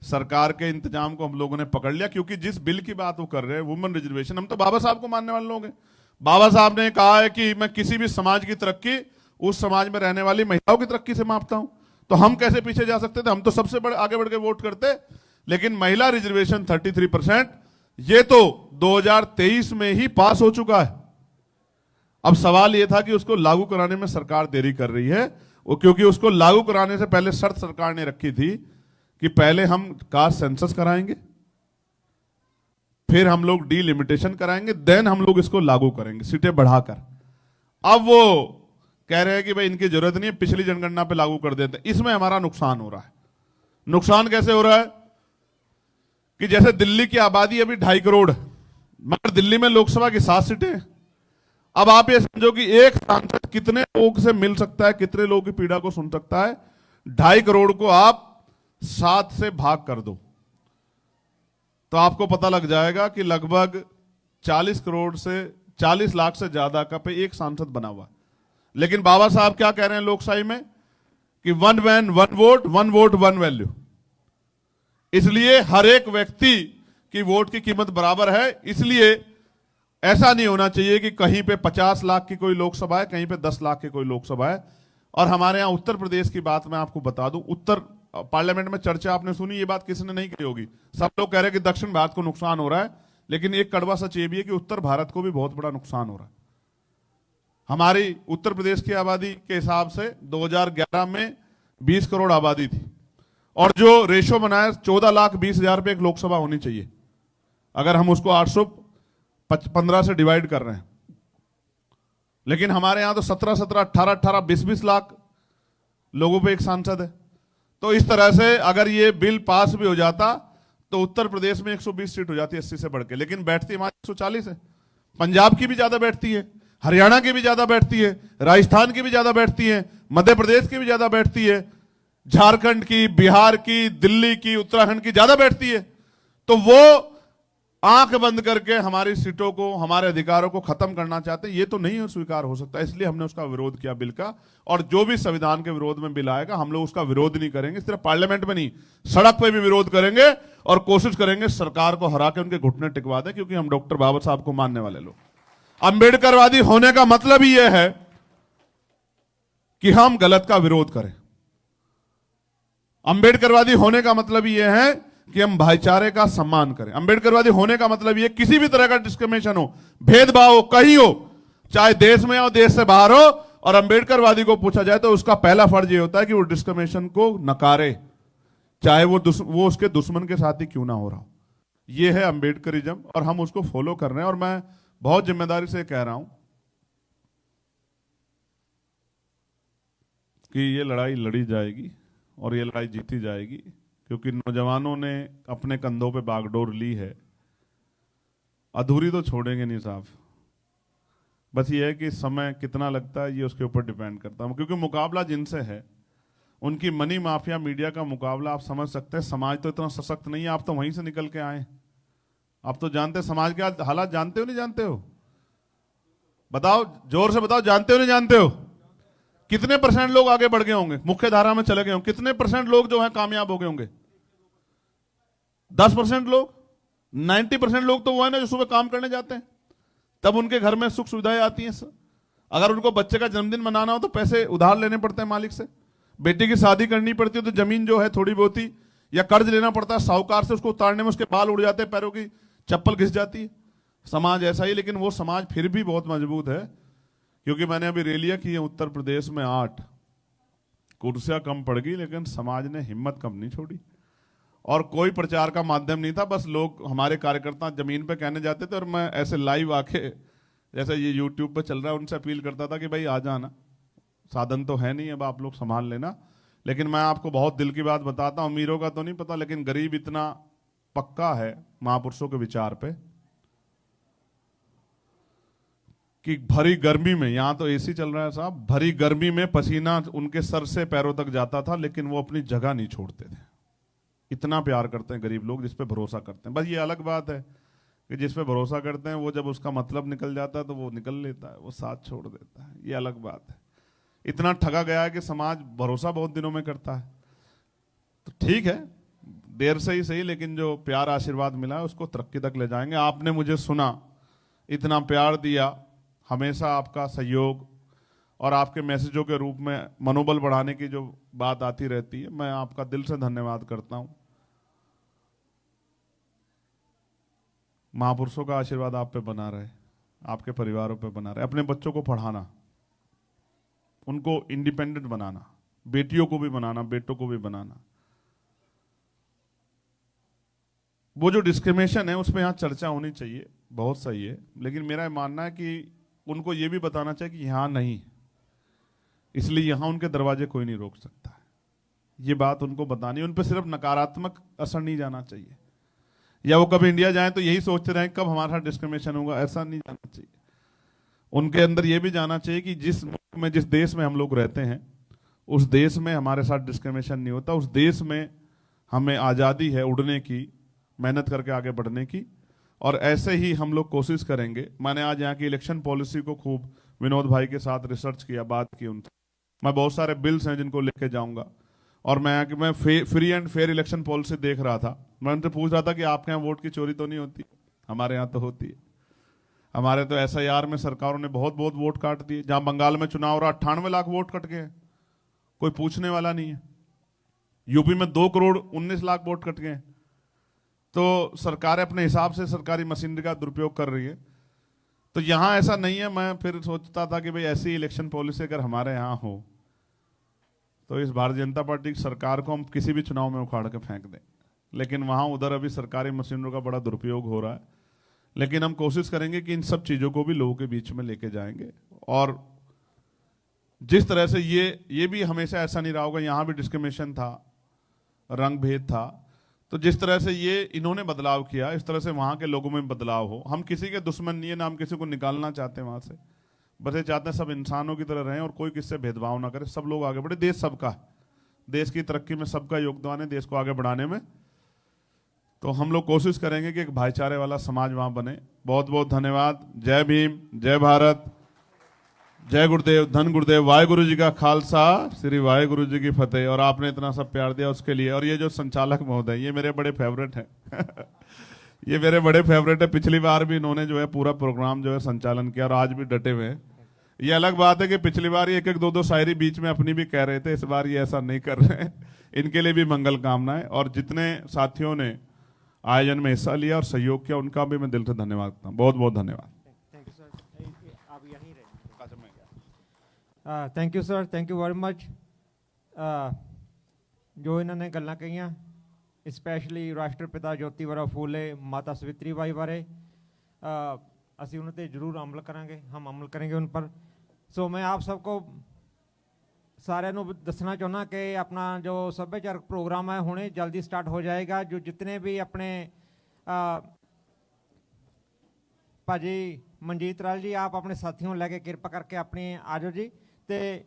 सरकार के इंतजाम को हम लोगों ने पकड़ लिया, क्योंकि जिस बिल की बात वो कर रहे हैं, वुमेन रिजर्वेशन, हम तो बाबा साहब को मानने वाले लोग हैं। बाबा साहब ने कहा है कि मैं किसी भी समाज की तरक्की उस समाज में रहने वाली महिलाओं की तरक्की से मापता हूं। तो हम कैसे पीछे जा सकते थे? हम तो सबसे बड़े आगे बढ़ के वोट करते। लेकिन महिला रिजर्वेशन 33%, ये तो 2023 में ही पास हो चुका है। अब सवाल यह था कि उसको लागू कराने में सरकार देरी कर रही है, वो क्योंकि उसको लागू कराने से पहले शर्त सरकार ने रखी थी कि पहले हम कास्ट सेंसस कराएंगे, फिर हम लोग डीलिमिटेशन कराएंगे, देन हम लोग इसको लागू करेंगे सीटें बढ़ाकर। अब वो कह रहे हैं कि भाई इनकी जरूरत नहीं है, पिछली जनगणना पे लागू कर देते हैं। इसमें हमारा नुकसान हो रहा है। नुकसान कैसे हो रहा है कि जैसे दिल्ली की आबादी अभी 2.5 करोड़, मगर दिल्ली में लोकसभा की 7 सीटें हैं। अब आप ये समझो कि एक सांसद कितने लोगों से मिल सकता है, कितने लोगों की पीड़ा को सुन सकता है। 2.5 करोड़ को आप 7 से भाग कर दो तो आपको पता लग जाएगा कि लगभग 40 लाख से ज्यादा का पे एक सांसद बना हुआ। लेकिन बाबा साहब क्या कह रहे हैं लोकशाही में कि 1 मैन 1 वोट, 1 वोट 1 वैल्यू। इसलिए हर एक व्यक्ति की वोट की कीमत बराबर है। इसलिए ऐसा नहीं होना चाहिए कि कहीं पे 50 लाख की कोई लोकसभा है, कहीं पे 10 लाख की कोई लोकसभा है। और हमारे यहां उत्तर प्रदेश की बात मैं आपको बता दूं, उत्तर पार्लियामेंट में चर्चा आपने सुनी, ये बात किसी ने नहीं की होगी। सब लोग कह रहे हैं कि दक्षिण भारत को नुकसान हो रहा है, लेकिन एक कड़वा सच ये भी है कि उत्तर भारत को भी बहुत बड़ा नुकसान हो रहा है। हमारी उत्तर प्रदेश की आबादी के हिसाब से 2011 में 20 करोड़ आबादी थी, और जो रेशो बनाया 14,20,000 पे एक लोकसभा होनी चाहिए। अगर हम उसको 815 से डिवाइड कर रहे हैं, लेकिन हमारे यहां तो 17-17, 18-18, 20-20 लाख लोगों पे एक सांसद है। तो इस तरह से अगर ये बिल पास भी हो जाता तो उत्तर प्रदेश में 120 सीट हो जाती है 80 से बढ़ के, लेकिन बैठती हमारी 140 है। पंजाब की भी ज्यादा बैठती है, हरियाणा की भी ज्यादा बैठती है, राजस्थान की भी ज्यादा बैठती है, मध्य प्रदेश की भी ज्यादा बैठती है, झारखंड की, बिहार की, दिल्ली की, उत्तराखंड की ज्यादा बैठती है। तो वो आंख बंद करके हमारी सीटों को, हमारे अधिकारों को खत्म करना चाहते हैं। ये तो नहीं स्वीकार हो सकता, इसलिए हमने उसका विरोध किया बिल का। और जो भी संविधान के विरोध में बिल आएगा, हम लोग उसका विरोध नहीं करेंगे, सिर्फ पार्लियामेंट में नहीं, सड़क पे भी विरोध करेंगे और कोशिश करेंगे सरकार को हरा के उनके घुटने टिकवा दें, क्योंकि हम डॉक्टर बाबा साहब को मानने वाले लोग। अंबेडकरवादी होने का मतलब ही यह है कि हम गलत का विरोध करें। अंबेडकरवादी होने का मतलब यह है कि हम भाईचारे का सम्मान करें। अंबेडकरवादी होने का मतलब ये किसी भी तरह का डिस्क्रिमिनेशन हो, भेदभाव हो, कहीं हो, चाहे देश में हो देश से बाहर हो, और अंबेडकरवादी को पूछा जाए तो उसका पहला फर्ज ये होता है कि वो डिस्क्रिमिनेशन को नकारे, चाहे वो उसके दुश्मन के साथ ही क्यों ना हो रहा हो। ये है अंबेडकरिज्म और हम उसको फॉलो कर रहे हैं। और मैं बहुत जिम्मेदारी से कह रहा हूं कि ये लड़ाई लड़ी जाएगी और ये लड़ाई जीती जाएगी, क्योंकि नौजवानों ने अपने कंधों पे बागडोर ली है। अधूरी तो छोड़ेंगे नहीं साहब, बस ये है कि समय कितना लगता है ये उसके ऊपर डिपेंड करता है, क्योंकि मुकाबला जिनसे है उनकी मनी माफिया मीडिया का मुकाबला आप समझ सकते हैं। समाज तो इतना सशक्त नहीं है, आप तो वहीं से निकल के आए, आप तो जानते हैं समाज के हालात, जानते हो नहीं जानते हो? बताओ, जोर से बताओ, जानते हो नहीं जानते हो? कितने परसेंट लोग आगे बढ़ गए होंगे, मुख्य धारा में चले गए होंगे? कितने परसेंट लोग जो हैं कामयाब हो गए होंगे? 10% लोग? 90% लोग तो वो है ना जो सुबह काम करने जाते हैं, तब उनके घर में सुख सुविधाएं आती हैं। अगर उनको बच्चे का जन्मदिन मनाना हो तो पैसे उधार लेने पड़ते हैं मालिक से, बेटी की शादी करनी पड़ती है तो जमीन जो है थोड़ी बहुत ही या कर्ज लेना पड़ता है साहूकार से, उसको उतारने में उसके बाल उड़ जाते हैं, पैरों की चप्पल घिस जाती है। समाज ऐसा ही, लेकिन वो समाज फिर भी बहुत मजबूत है, क्योंकि मैंने अभी रैलियां की है उत्तर प्रदेश में, 8 कुर्सियां कम पड़ गई लेकिन समाज ने हिम्मत कम नहीं छोड़ी। और कोई प्रचार का माध्यम नहीं था, बस लोग हमारे कार्यकर्ता जमीन पे कहने जाते थे और मैं ऐसे लाइव आके, जैसे ये यूट्यूब पे चल रहा है, उनसे अपील करता था कि भाई आ जाना, साधन तो है नहीं, अब आप लोग संभाल लेना। लेकिन मैं आपको बहुत दिल की बात बताता हूं, अमीरों का तो नहीं पता, लेकिन गरीब इतना पक्का है महापुरुषों के विचार पे कि भरी गर्मी में, यहां तो एसी चल रहा है साहब, भरी गर्मी में पसीना उनके सर से पैरों तक जाता था, लेकिन वो अपनी जगह नहीं छोड़ते थे। इतना प्यार करते हैं गरीब लोग, जिस पे भरोसा करते हैं। बस ये अलग बात है कि जिस पे भरोसा करते हैं वो जब उसका मतलब निकल जाता है तो वो निकल लेता है, वो साथ छोड़ देता है, ये अलग बात है। इतना ठगा गया है कि समाज भरोसा बहुत दिनों में करता है। तो ठीक है, देर से ही सही, लेकिन जो प्यार आशीर्वाद मिला है उसको तरक्की तक ले जाएंगे। आपने मुझे सुना, इतना प्यार दिया, हमेशा आपका सहयोग और आपके मैसेजों के रूप में मनोबल बढ़ाने की जो बात आती रहती है, मैं आपका दिल से धन्यवाद करता हूं। महापुरुषों का आशीर्वाद आप पे बना रहे, आपके परिवारों पे बना रहे। अपने बच्चों को पढ़ाना, उनको इंडिपेंडेंट बनाना, बेटियों को भी बनाना, बेटों को भी बनाना। वो जो डिस्क्रिमिनेशन है उस पर यहां चर्चा होनी चाहिए, बहुत सही है, लेकिन मेरा मानना है कि उनको ये भी बताना चाहिए कि यहां नहीं, इसलिए यहां उनके दरवाजे कोई नहीं रोक सकता है। ये बात उनको बतानी, उन पर सिर्फ नकारात्मक असर नहीं जाना चाहिए, या वो कभी इंडिया जाएं तो यही सोचते रहें कब हमारे साथ डिस्क्रिमिनेशन होगा, ऐसा नहीं जाना चाहिए। उनके अंदर ये भी जाना चाहिए कि जिस मुल्क में, जिस देश में हम लोग रहते हैं, उस देश में हमारे साथ डिस्क्रिमिनेशन नहीं होता, उस देश में हमें आज़ादी है उड़ने की, मेहनत करके आगे बढ़ने की, और ऐसे ही हम लोग कोशिश करेंगे। मैंने आज यहाँ की इलेक्शन पॉलिसी को खूब विनोद भाई के साथ रिसर्च किया, बात की उनसे। मैं बहुत सारे बिल्स हैं जिनको लेके जाऊंगा, और मैं free and fair election policy देख रहा था। मैं उनसे पूछ रहा था कि आपके यहाँ वोट की चोरी तो नहीं होती? हमारे यहाँ तो होती है। हमारे तो SIR में सरकारों ने बहुत बहुत वोट काट दिए। जहां बंगाल में चुनाव रहा 98 लाख वोट कट गए, कोई पूछने वाला नहीं है। यूपी में 2 करोड़ 19 लाख वोट कट गए। तो सरकार अपने हिसाब से सरकारी मशीनरी का दुरुपयोग कर रही है। तो यहां ऐसा नहीं है। मैं फिर सोचता था कि भाई ऐसी इलेक्शन पॉलिसी अगर हमारे यहाँ हो तो इस भारतीय जनता पार्टी की सरकार को हम किसी भी चुनाव में उखाड़ के फेंक दें, लेकिन वहां उधर अभी सरकारी मशीनरों का बड़ा दुरुपयोग हो रहा है। लेकिन हम कोशिश करेंगे कि इन सब चीजों को भी लोगों के बीच में लेके जाएंगे। और जिस तरह से ये भी हमेशा ऐसा नहीं रहा होगा, यहां भी डिस्क्रिमिनेशन था, रंग भेद था, तो जिस तरह से ये इन्होंने बदलाव किया, इस तरह से वहां के लोगों में बदलाव हो। हम किसी के दुश्मन नहीं है, ना हम किसी को निकालना चाहते हैं वहां से, बस ये चाहते हैं सब इंसानों की तरह रहें और कोई किससे भेदभाव ना करे, सब लोग आगे बढ़े। देश सबका है, देश की तरक्की में सबका योगदान है, देश को आगे बढ़ाने में। तो हम लोग कोशिश करेंगे कि एक भाईचारे वाला समाज वहां बने। बहुत बहुत धन्यवाद। जय भीम, जय भारत, जय गुरुदेव, धन गुरुदेव, वाहेगुरु जी का खालसा, श्री वाहेगुरु जी की फतेह। और आपने इतना सब प्यार दिया उसके लिए। और ये जो संचालक महोदय, ये मेरे बड़े फेवरेट हैं ये मेरे बड़े फेवरेट है। पिछली बार भी इन्होंने जो है पूरा प्रोग्राम जो है संचालन किया और आज भी डटे हुए हैं। ये अलग बात है कि पिछली बार ये 1-1, 2-2 शायरी बीच में अपनी भी कह रहे थे, इस बार ये ऐसा नहीं कर रहे हैं। इनके लिए भी मंगल कामनाएं। और जितने साथियों ने आयोजन में हिस्सा लिया और सहयोग किया, उनका भी मैं दिल से धन्यवाद करता हूँ। बहुत बहुत धन्यवाद। थैंक यू सर, आप यहीं रहे। Thank you sir, thank you very much. ਜੋ ਇਹਨਾਂ ਨੇ ਗੱਲਾਂ ਕਹੀਆਂ ਸਪੈਸ਼ਲੀ ਰਾਸ਼ਟਰਪਿਤਾ ਜੋਤੀਬਾ ਫੂਲੇ, ਮਾਤਾ ਸਵਿਤਰੀ ਬਾਈ ਬਾਰੇ, ਅਸੀਂ ਉਹਨਾਂ ਤੇ ਜ਼ਰੂਰ ਅਮਲ ਕਰਾਂਗੇ, ਹਮ ਅਮਲ ਕरेंगे उन पर। ਸੋ मैं आप सबको ਸਾਰਿਆਂ ਨੂੰ ਦੱਸਣਾ ਚਾਹੁੰਦਾ ਕਿ ਆਪਣਾ ਜੋ ਸੱਭਿਆਚਾਰਕ ਪ੍ਰੋਗਰਾਮ ਹੈ ਹੁਣੇ ਜਲਦੀ ਸਟਾਰਟ ਹੋ ਜਾਏਗਾ। ਜੋ ਜਿਤਨੇ ਵੀ ਆਪਣੇ ਭਾਜੀ ਮਨਜੀਤ ਰਾਲ ਜੀ, ਆਪ ਆਪਣੇ ਸਾਥੀਆਂ ਨੂੰ ਲੈ ਕੇ ਕਿਰਪਾ ਕਰਕੇ ਆਪਣੇ ਆ ਜਾਓ ਜੀ। ਤੇ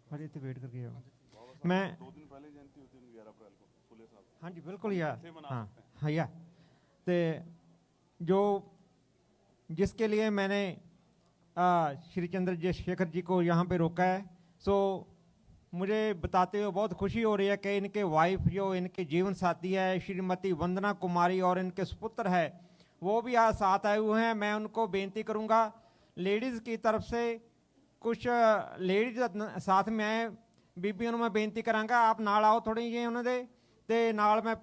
भाजी इतने वेट करके आओ। मैं 2 दिन पहले जयंती होती है 11 अप्रैल को फुले साहब। हाँ जी बिल्कुल यार, हाँ हाँ यार। तो जो जिसके लिए मैंने श्री चंद्रशेखर जी को यहाँ पे रोका है, सो मुझे बताते हुए बहुत खुशी हो रही है कि इनके वाइफ जो इनके जीवन साथी है श्रीमती वंदना कुमारी और इनके सुपुत्र है वो भी आज साथ आए हुए हैं। मैं उनको बेनती करूँगा लेडीज़ की तरफ से, कुछ लेडीज साथ मैं बीबियों ਨੂੰ ਮੈਂ ਬੇਨਤੀ ਕਰਾਂਗਾ ਆਪ ਨਾਲ ਆਓ ਥੋੜੀ ਜਿਹੀ ਉਹਨਾਂ ਦੇ, ਤੇ ਨਾਲ ਮੈਂ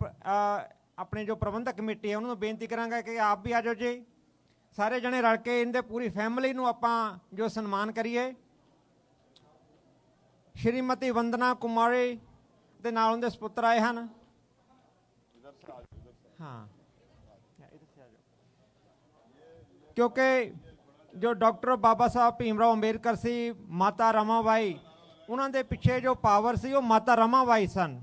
ਆਪਣੇ ਜੋ ਪ੍ਰਬੰਧਕ ਕਮੇਟੀ ਹੈ ਉਹਨਾਂ ਨੂੰ ਬੇਨਤੀ ਕਰਾਂਗਾ ਕਿ ਆਪ ਵੀ ਆ ਜਾਓ ਜੀ। ਸਾਰੇ ਜਣੇ ਰਲ ਕੇ ਇਹਦੇ ਪੂਰੀ ਫੈਮਿਲੀ ਨੂੰ ਆਪਾਂ ਜੋ ਸਨਮਾਨ ਕਰੀਏ। ਸ਼੍ਰੀਮਤੀ ਵੰਦਨਾ ਕੁਮਾਰੀ ਦੇ ਨਾਲ ਉਹਦੇ ਸੁਪੁੱਤਰ ਆਏ ਹਨ। ਹਾਂ ਕਿਉਂਕਿ ਜੋ ਡਾਕਟਰ ਬਾਬਾ ਸਾਹਿਬ ਭੀਮਰਾਓ ਅੰਬੇਦਕਰ ਸੀ, ਮਾਤਾ ਰਮਾਬਾਈ, ਉਹਨਾਂ ਦੇ ਪਿੱਛੇ ਜੋ ਪਾਵਰ ਸੀ ਉਹ ਮਾਤਾ ਰਮਾਬਾਈ ਸਨ।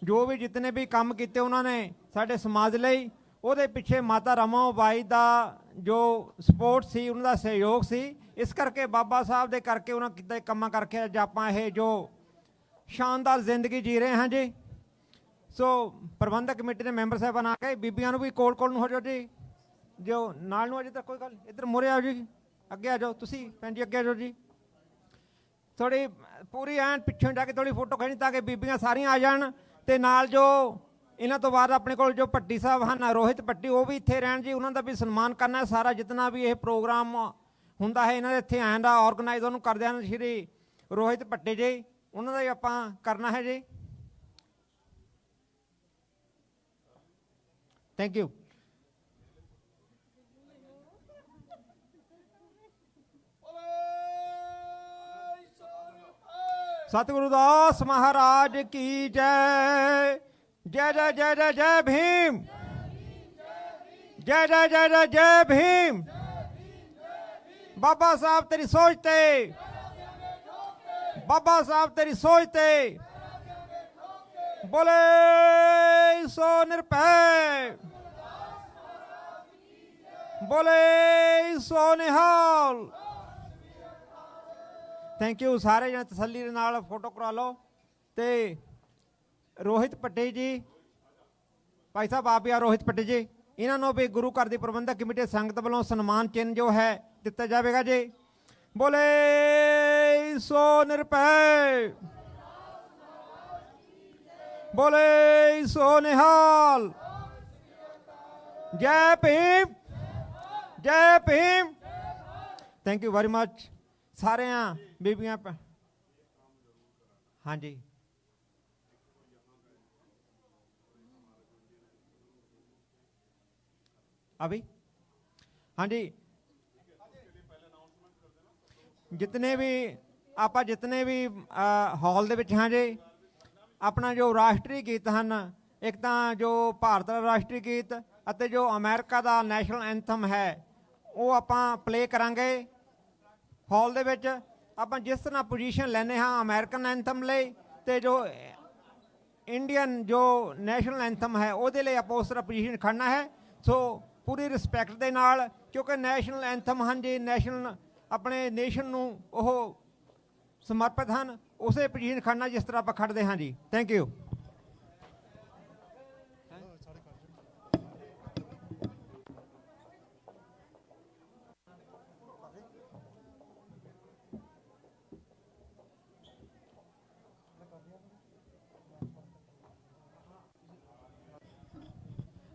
ਜੋ ਵੀ ਜਿਤਨੇ ਵੀ ਕੰਮ ਕੀਤੇ ਉਹਨਾਂ ਨੇ ਸਾਡੇ ਸਮਾਜ ਲਈ, ਉਹਦੇ ਪਿੱਛੇ ਮਾਤਾ ਰਮਾਬਾਈ ਦਾ ਜੋ ਸਪੋਰਟ ਸੀ, ਉਹਨਾਂ ਦਾ ਸਹਿਯੋਗ ਸੀ। ਇਸ ਕਰਕੇ ਬਾਬਾ ਸਾਹਿਬ ਦੇ ਕਰਕੇ ਉਹਨਾਂ ਕਿਤੇ ਕੰਮਾਂ ਕਰਕੇ ਅੱਜ ਆਪਾਂ ਇਹ ਜੋ ਸ਼ਾਨਦਾਰ ਜ਼ਿੰਦਗੀ ਜੀ ਰਹੇ ਹਾਂ ਜੀ। ਸੋ ਪ੍ਰਬੰਧਕ ਕਮੇਟੀ ਦੇ ਮੈਂਬਰ ਸਾਹਿਬਾਨ ਆ ਕੇ ਬੀਬੀਆਂ ਨੂੰ ਵੀ ਕੋਲ ਨੂੰ ਹੋ ਜਾਓ ਜੀ, ਜੋ ਨਾਲ ਨੂੰ ਅਜੇ ਤੱਕ ਕੋਈ ਗੱਲ ਇੱਧਰ ਮੂਹਰੇ ਆਓ ਜੀ, ਅੱਗੇ ਆ ਜਾਓ ਤੁਸੀਂ ਭੈਣ ਜੀ, ਅੱਗੇ ਆ ਜਾਓ ਜੀ। ਥੋੜੀ ਪੂਰੀ ਐਨ ਪਿੱਛੋਂ ਜਾ ਕੇ ਥੋੜੀ ਫੋਟੋ ਖਿੱਚਣੀ ਤਾਂ ਕਿ ਬੀਬੀਆਂ ਸਾਰੀਆਂ ਆ ਜਾਣ। ਤੇ ਨਾਲ ਜੋ ਇਹਨਾਂ ਤੋਂ ਬਾਅਦ ਆਪਣੇ ਕੋਲ ਜੋ ਭੱਟੀ ਸਾਹਿਬ ਹਨ, ਰੋਹਿਤ ਭੱਟੀ, ਉਹ ਵੀ ਇੱਥੇ ਰਹਿਣ ਜੀ, ਉਹਨਾਂ ਦਾ ਵੀ ਸਨਮਾਨ ਕਰਨਾ। ਸਾਰਾ ਜਿਤਨਾ ਵੀ ਇਹ ਪ੍ਰੋਗਰਾਮ ਹੁੰਦਾ ਹੈ ਇਹਨਾਂ ਦੇ ਇੱਥੇ ਆਉਣ ਦਾ ਆਰਗੇਨਾਈਜ਼ ਉਹਨੂੰ ਕਰਦੇ ਹਨ ਸ਼੍ਰੀ ਰੋਹਿਤ ਭੱਟੀ ਜੀ, ਉਹਨਾਂ ਦਾ ਹੀ ਆਪਾਂ ਕਰਨਾ ਹੈ ਜੀ। Thank you. सतगुरु दास महाराज की जय। जय जय जय जय जय भीम। जय जय जय जय जय भीम। बाबा साहब तेरी सोच ते, बाबा साहब तेरी सोच ते, बोले सो निरभय, बोले सो निहाल। Thank you. सारे जने तसल्ली दे नाल फोटो करा लो। ते रोहित भट्टी जी, भाई साहब आप भी आ, रोहित भट्टी जी, इन्होंने भी गुरु घर की प्रबंधक कमेटी संगत वालों सन्मान चिन्ह जो है दिता जाएगा जी। बोले सो निरभय, बोले सो निहाल। जय भीम, जय Bhim. Thank you very much. सारे बीबियां हाँ जी, अभी हाँ जी, जितने भी आप जितने भी हॉल दे विच हाँ जी, अपना जो राष्ट्रीय गीत हैं, एक तो जो भारत का राष्ट्रीय गीत अते जो अमेरिका का नैशनल एंथम है वो आप प्ले करांगे। हॉल दे विच आपां जिस तरह पोजीशन लैने हाँ अमेरिकन एंथम लई, ते जो इंडियन जो नैशनल एंथम है वो आप उस तरह पोजीशन खड़ना है। सो पूरी रिस्पैक्ट दे नाल, क्योंकि नैशनल एंथम हाँ जी नैशनल अपने नेशन नूं ओह समर्पित हैं, उस पोजीशन खड़ना जिस तरह आप खड़ते हाँ जी। Thank you.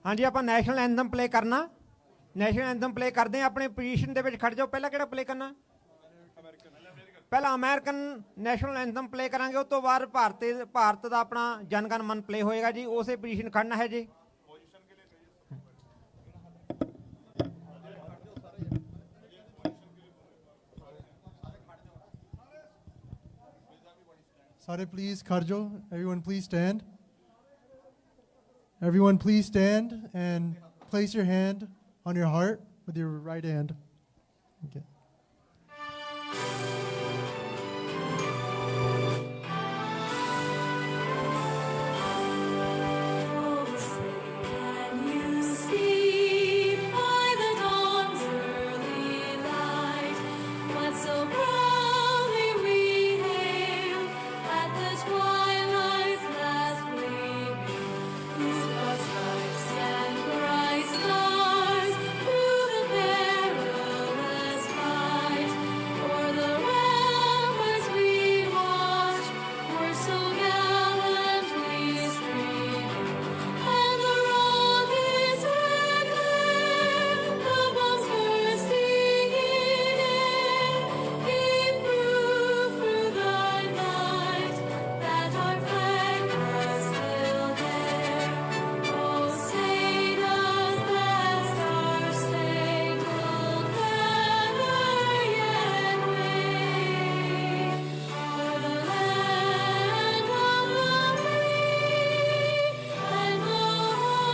हाँ जी, आप नैशनल एंथम प्ले करना, नैशनल एंथम प्ले करते हैं। अपने पोजीशन के खड़ जाओ। पहला केड़ा प्ले करना? ਪਹਿਲਾਂ ਅਮਰੀਕਨ ਨੈਸ਼ਨਲ ਐਂਥਮ ਪਲੇ ਕਰਾਂਗੇ, ਉਸ ਤੋਂ ਬਾਅਦ ਭਾਰਤ ਦਾ ਆਪਣਾ ਜਨ ਗਣ ਮਨ ਪਲੇ ਹੋਏਗਾ ਜੀ। ਉਸੇ ਪੋਜੀਸ਼ਨ ਖੜਨਾ ਹੈ ਜੀ। Sare, please, Kharjo. Everyone, please stand. Everyone, please stand and place your hand on your heart with your right hand. Okay. Can you see by the dawn's early light what so proudly we hailed at the twilight's last gleaming, whose broad stripes and bright stars through the perilous fight o'er the ramparts we watched were so gallantly streaming. And the rocket's red glare, the bombs bursting in air, gave proof through the night that our flag was still there. Oh, say does that star-spangled banner yet wave o'er the land of the free and the home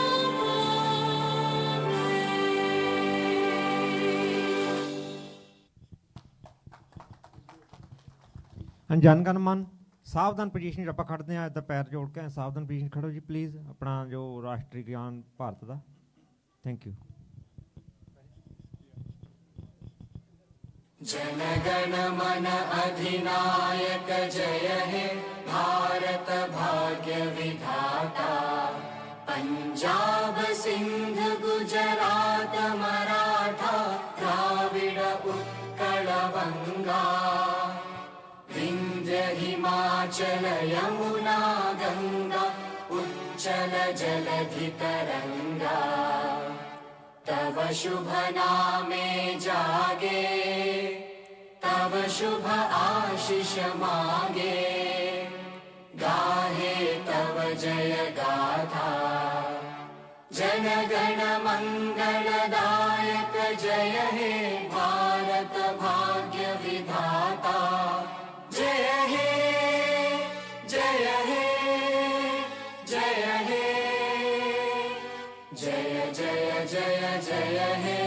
of the brave? ਜਨ ਗਣ ਮਨ ਸਾਵਧਾਨ position 'ਚ ਆਪਾਂ ਖੜਦੇ ਹਾਂ। ਇੱਦਾਂ ਪੈਰ ਜੋੜ ਕੇ ਸਾਵਧਾਨ ਪੋਜੀਸ਼ਨ ਖੜੋ ਜੀ ਪਲੀਜ਼। ਆਪਣਾ ਜੋ ਰਾਸ਼ਟਰੀ ਗਿਆਨ ਭਾਰਤ ਦਾ। Thank you. जनगण मन अधिनायक जय हे भारत भाग्य विधाता। पंजाब सिंध गुजरात मराठा द्राविड उत्कल बंगा। विंध्य हिमाचल यमुना गंगा उच्चल जलधि तरंगा। तव शुभ नामे जागे तव शुभ आशीष मागे। गाहे तव जय गाथा जनगण मंगलदायक जय हे भारत भाग्य विधाता। जय हे जय हे जय हे जय जय जय जय हे।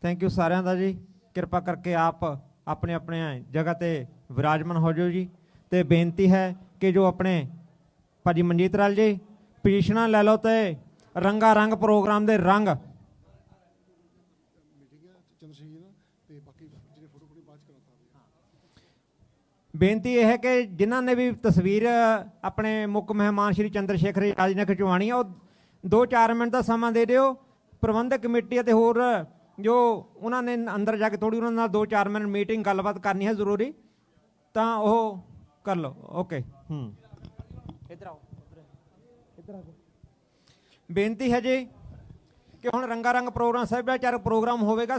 ਥੈਂਕ ਯੂ ਸਾਰਿਆਂ ਦਾ ਜੀ। ਕਿਰਪਾ ਕਰਕੇ ਆਪ ਆਪਣੇ ਆਪਣੇ ਜਗ੍ਹਾ ਤੇ ਵਿਰਾਜਮਾਨ ਹੋ ਜਾਓ ਜੀ। ਤੇ ਬੇਨਤੀ ਹੈ ਕਿ ਜੋ ਆਪਣੇ ਭਾਜੀ ਮਨਜੀਤ ਲਾਲ ਜੀ ਪੋਜੀਸ਼ਨਾਂ ਲੈ ਲਓ ਤੇ ਰੰਗਾ ਰੰਗ ਪ੍ਰੋਗਰਾਮ ਦੇ ਰੰਗ। ਬੇਨਤੀ ਇਹ ਹੈ ਕਿ ਜਿਨ੍ਹਾਂ ਨੇ ਵੀ ਤਸਵੀਰ ਆਪਣੇ ਮੁੱਖ ਮਹਿਮਾਨ ਸ਼੍ਰੀ ਚੰਦਰ ਸ਼ੇਖਰ ਆਜ਼ਾਦ ਨੇ ਖਿਚਵਾਉਣੀ ਆ, ਉਹ 2-4 ਮਿੰਟ ਦਾ ਸਮਾਂ ਦੇ ਦਿਓ। ਪ੍ਰਬੰਧਕ ਕਮੇਟੀ ਅਤੇ ਹੋਰ ਜੋ ਉਹਨਾਂ ਨੇ ਅੰਦਰ ਜਾ ਕੇ ਥੋੜ੍ਹੀ ਉਹਨਾਂ ਨਾਲ 2-4 ਮਿੰਟ ਮੀਟਿੰਗ ਗੱਲਬਾਤ ਕਰਨੀ ਹੈ ਜ਼ਰੂਰੀ, ਤਾਂ ਉਹ ਕਰ ਲਓ। ਓਕੇ। ਇੱਧਰ ਆਓ, ਇੱਧਰ ਆ। ਬੇਨਤੀ ਹੈ ਜੀ ਕਿ ਹੁਣ ਰੰਗਾ ਰੰਗ ਪ੍ਰੋਗਰਾਮ ਸੱਭਿਆਚਾਰਕ ਪ੍ਰੋਗਰਾਮ ਹੋਵੇਗਾ।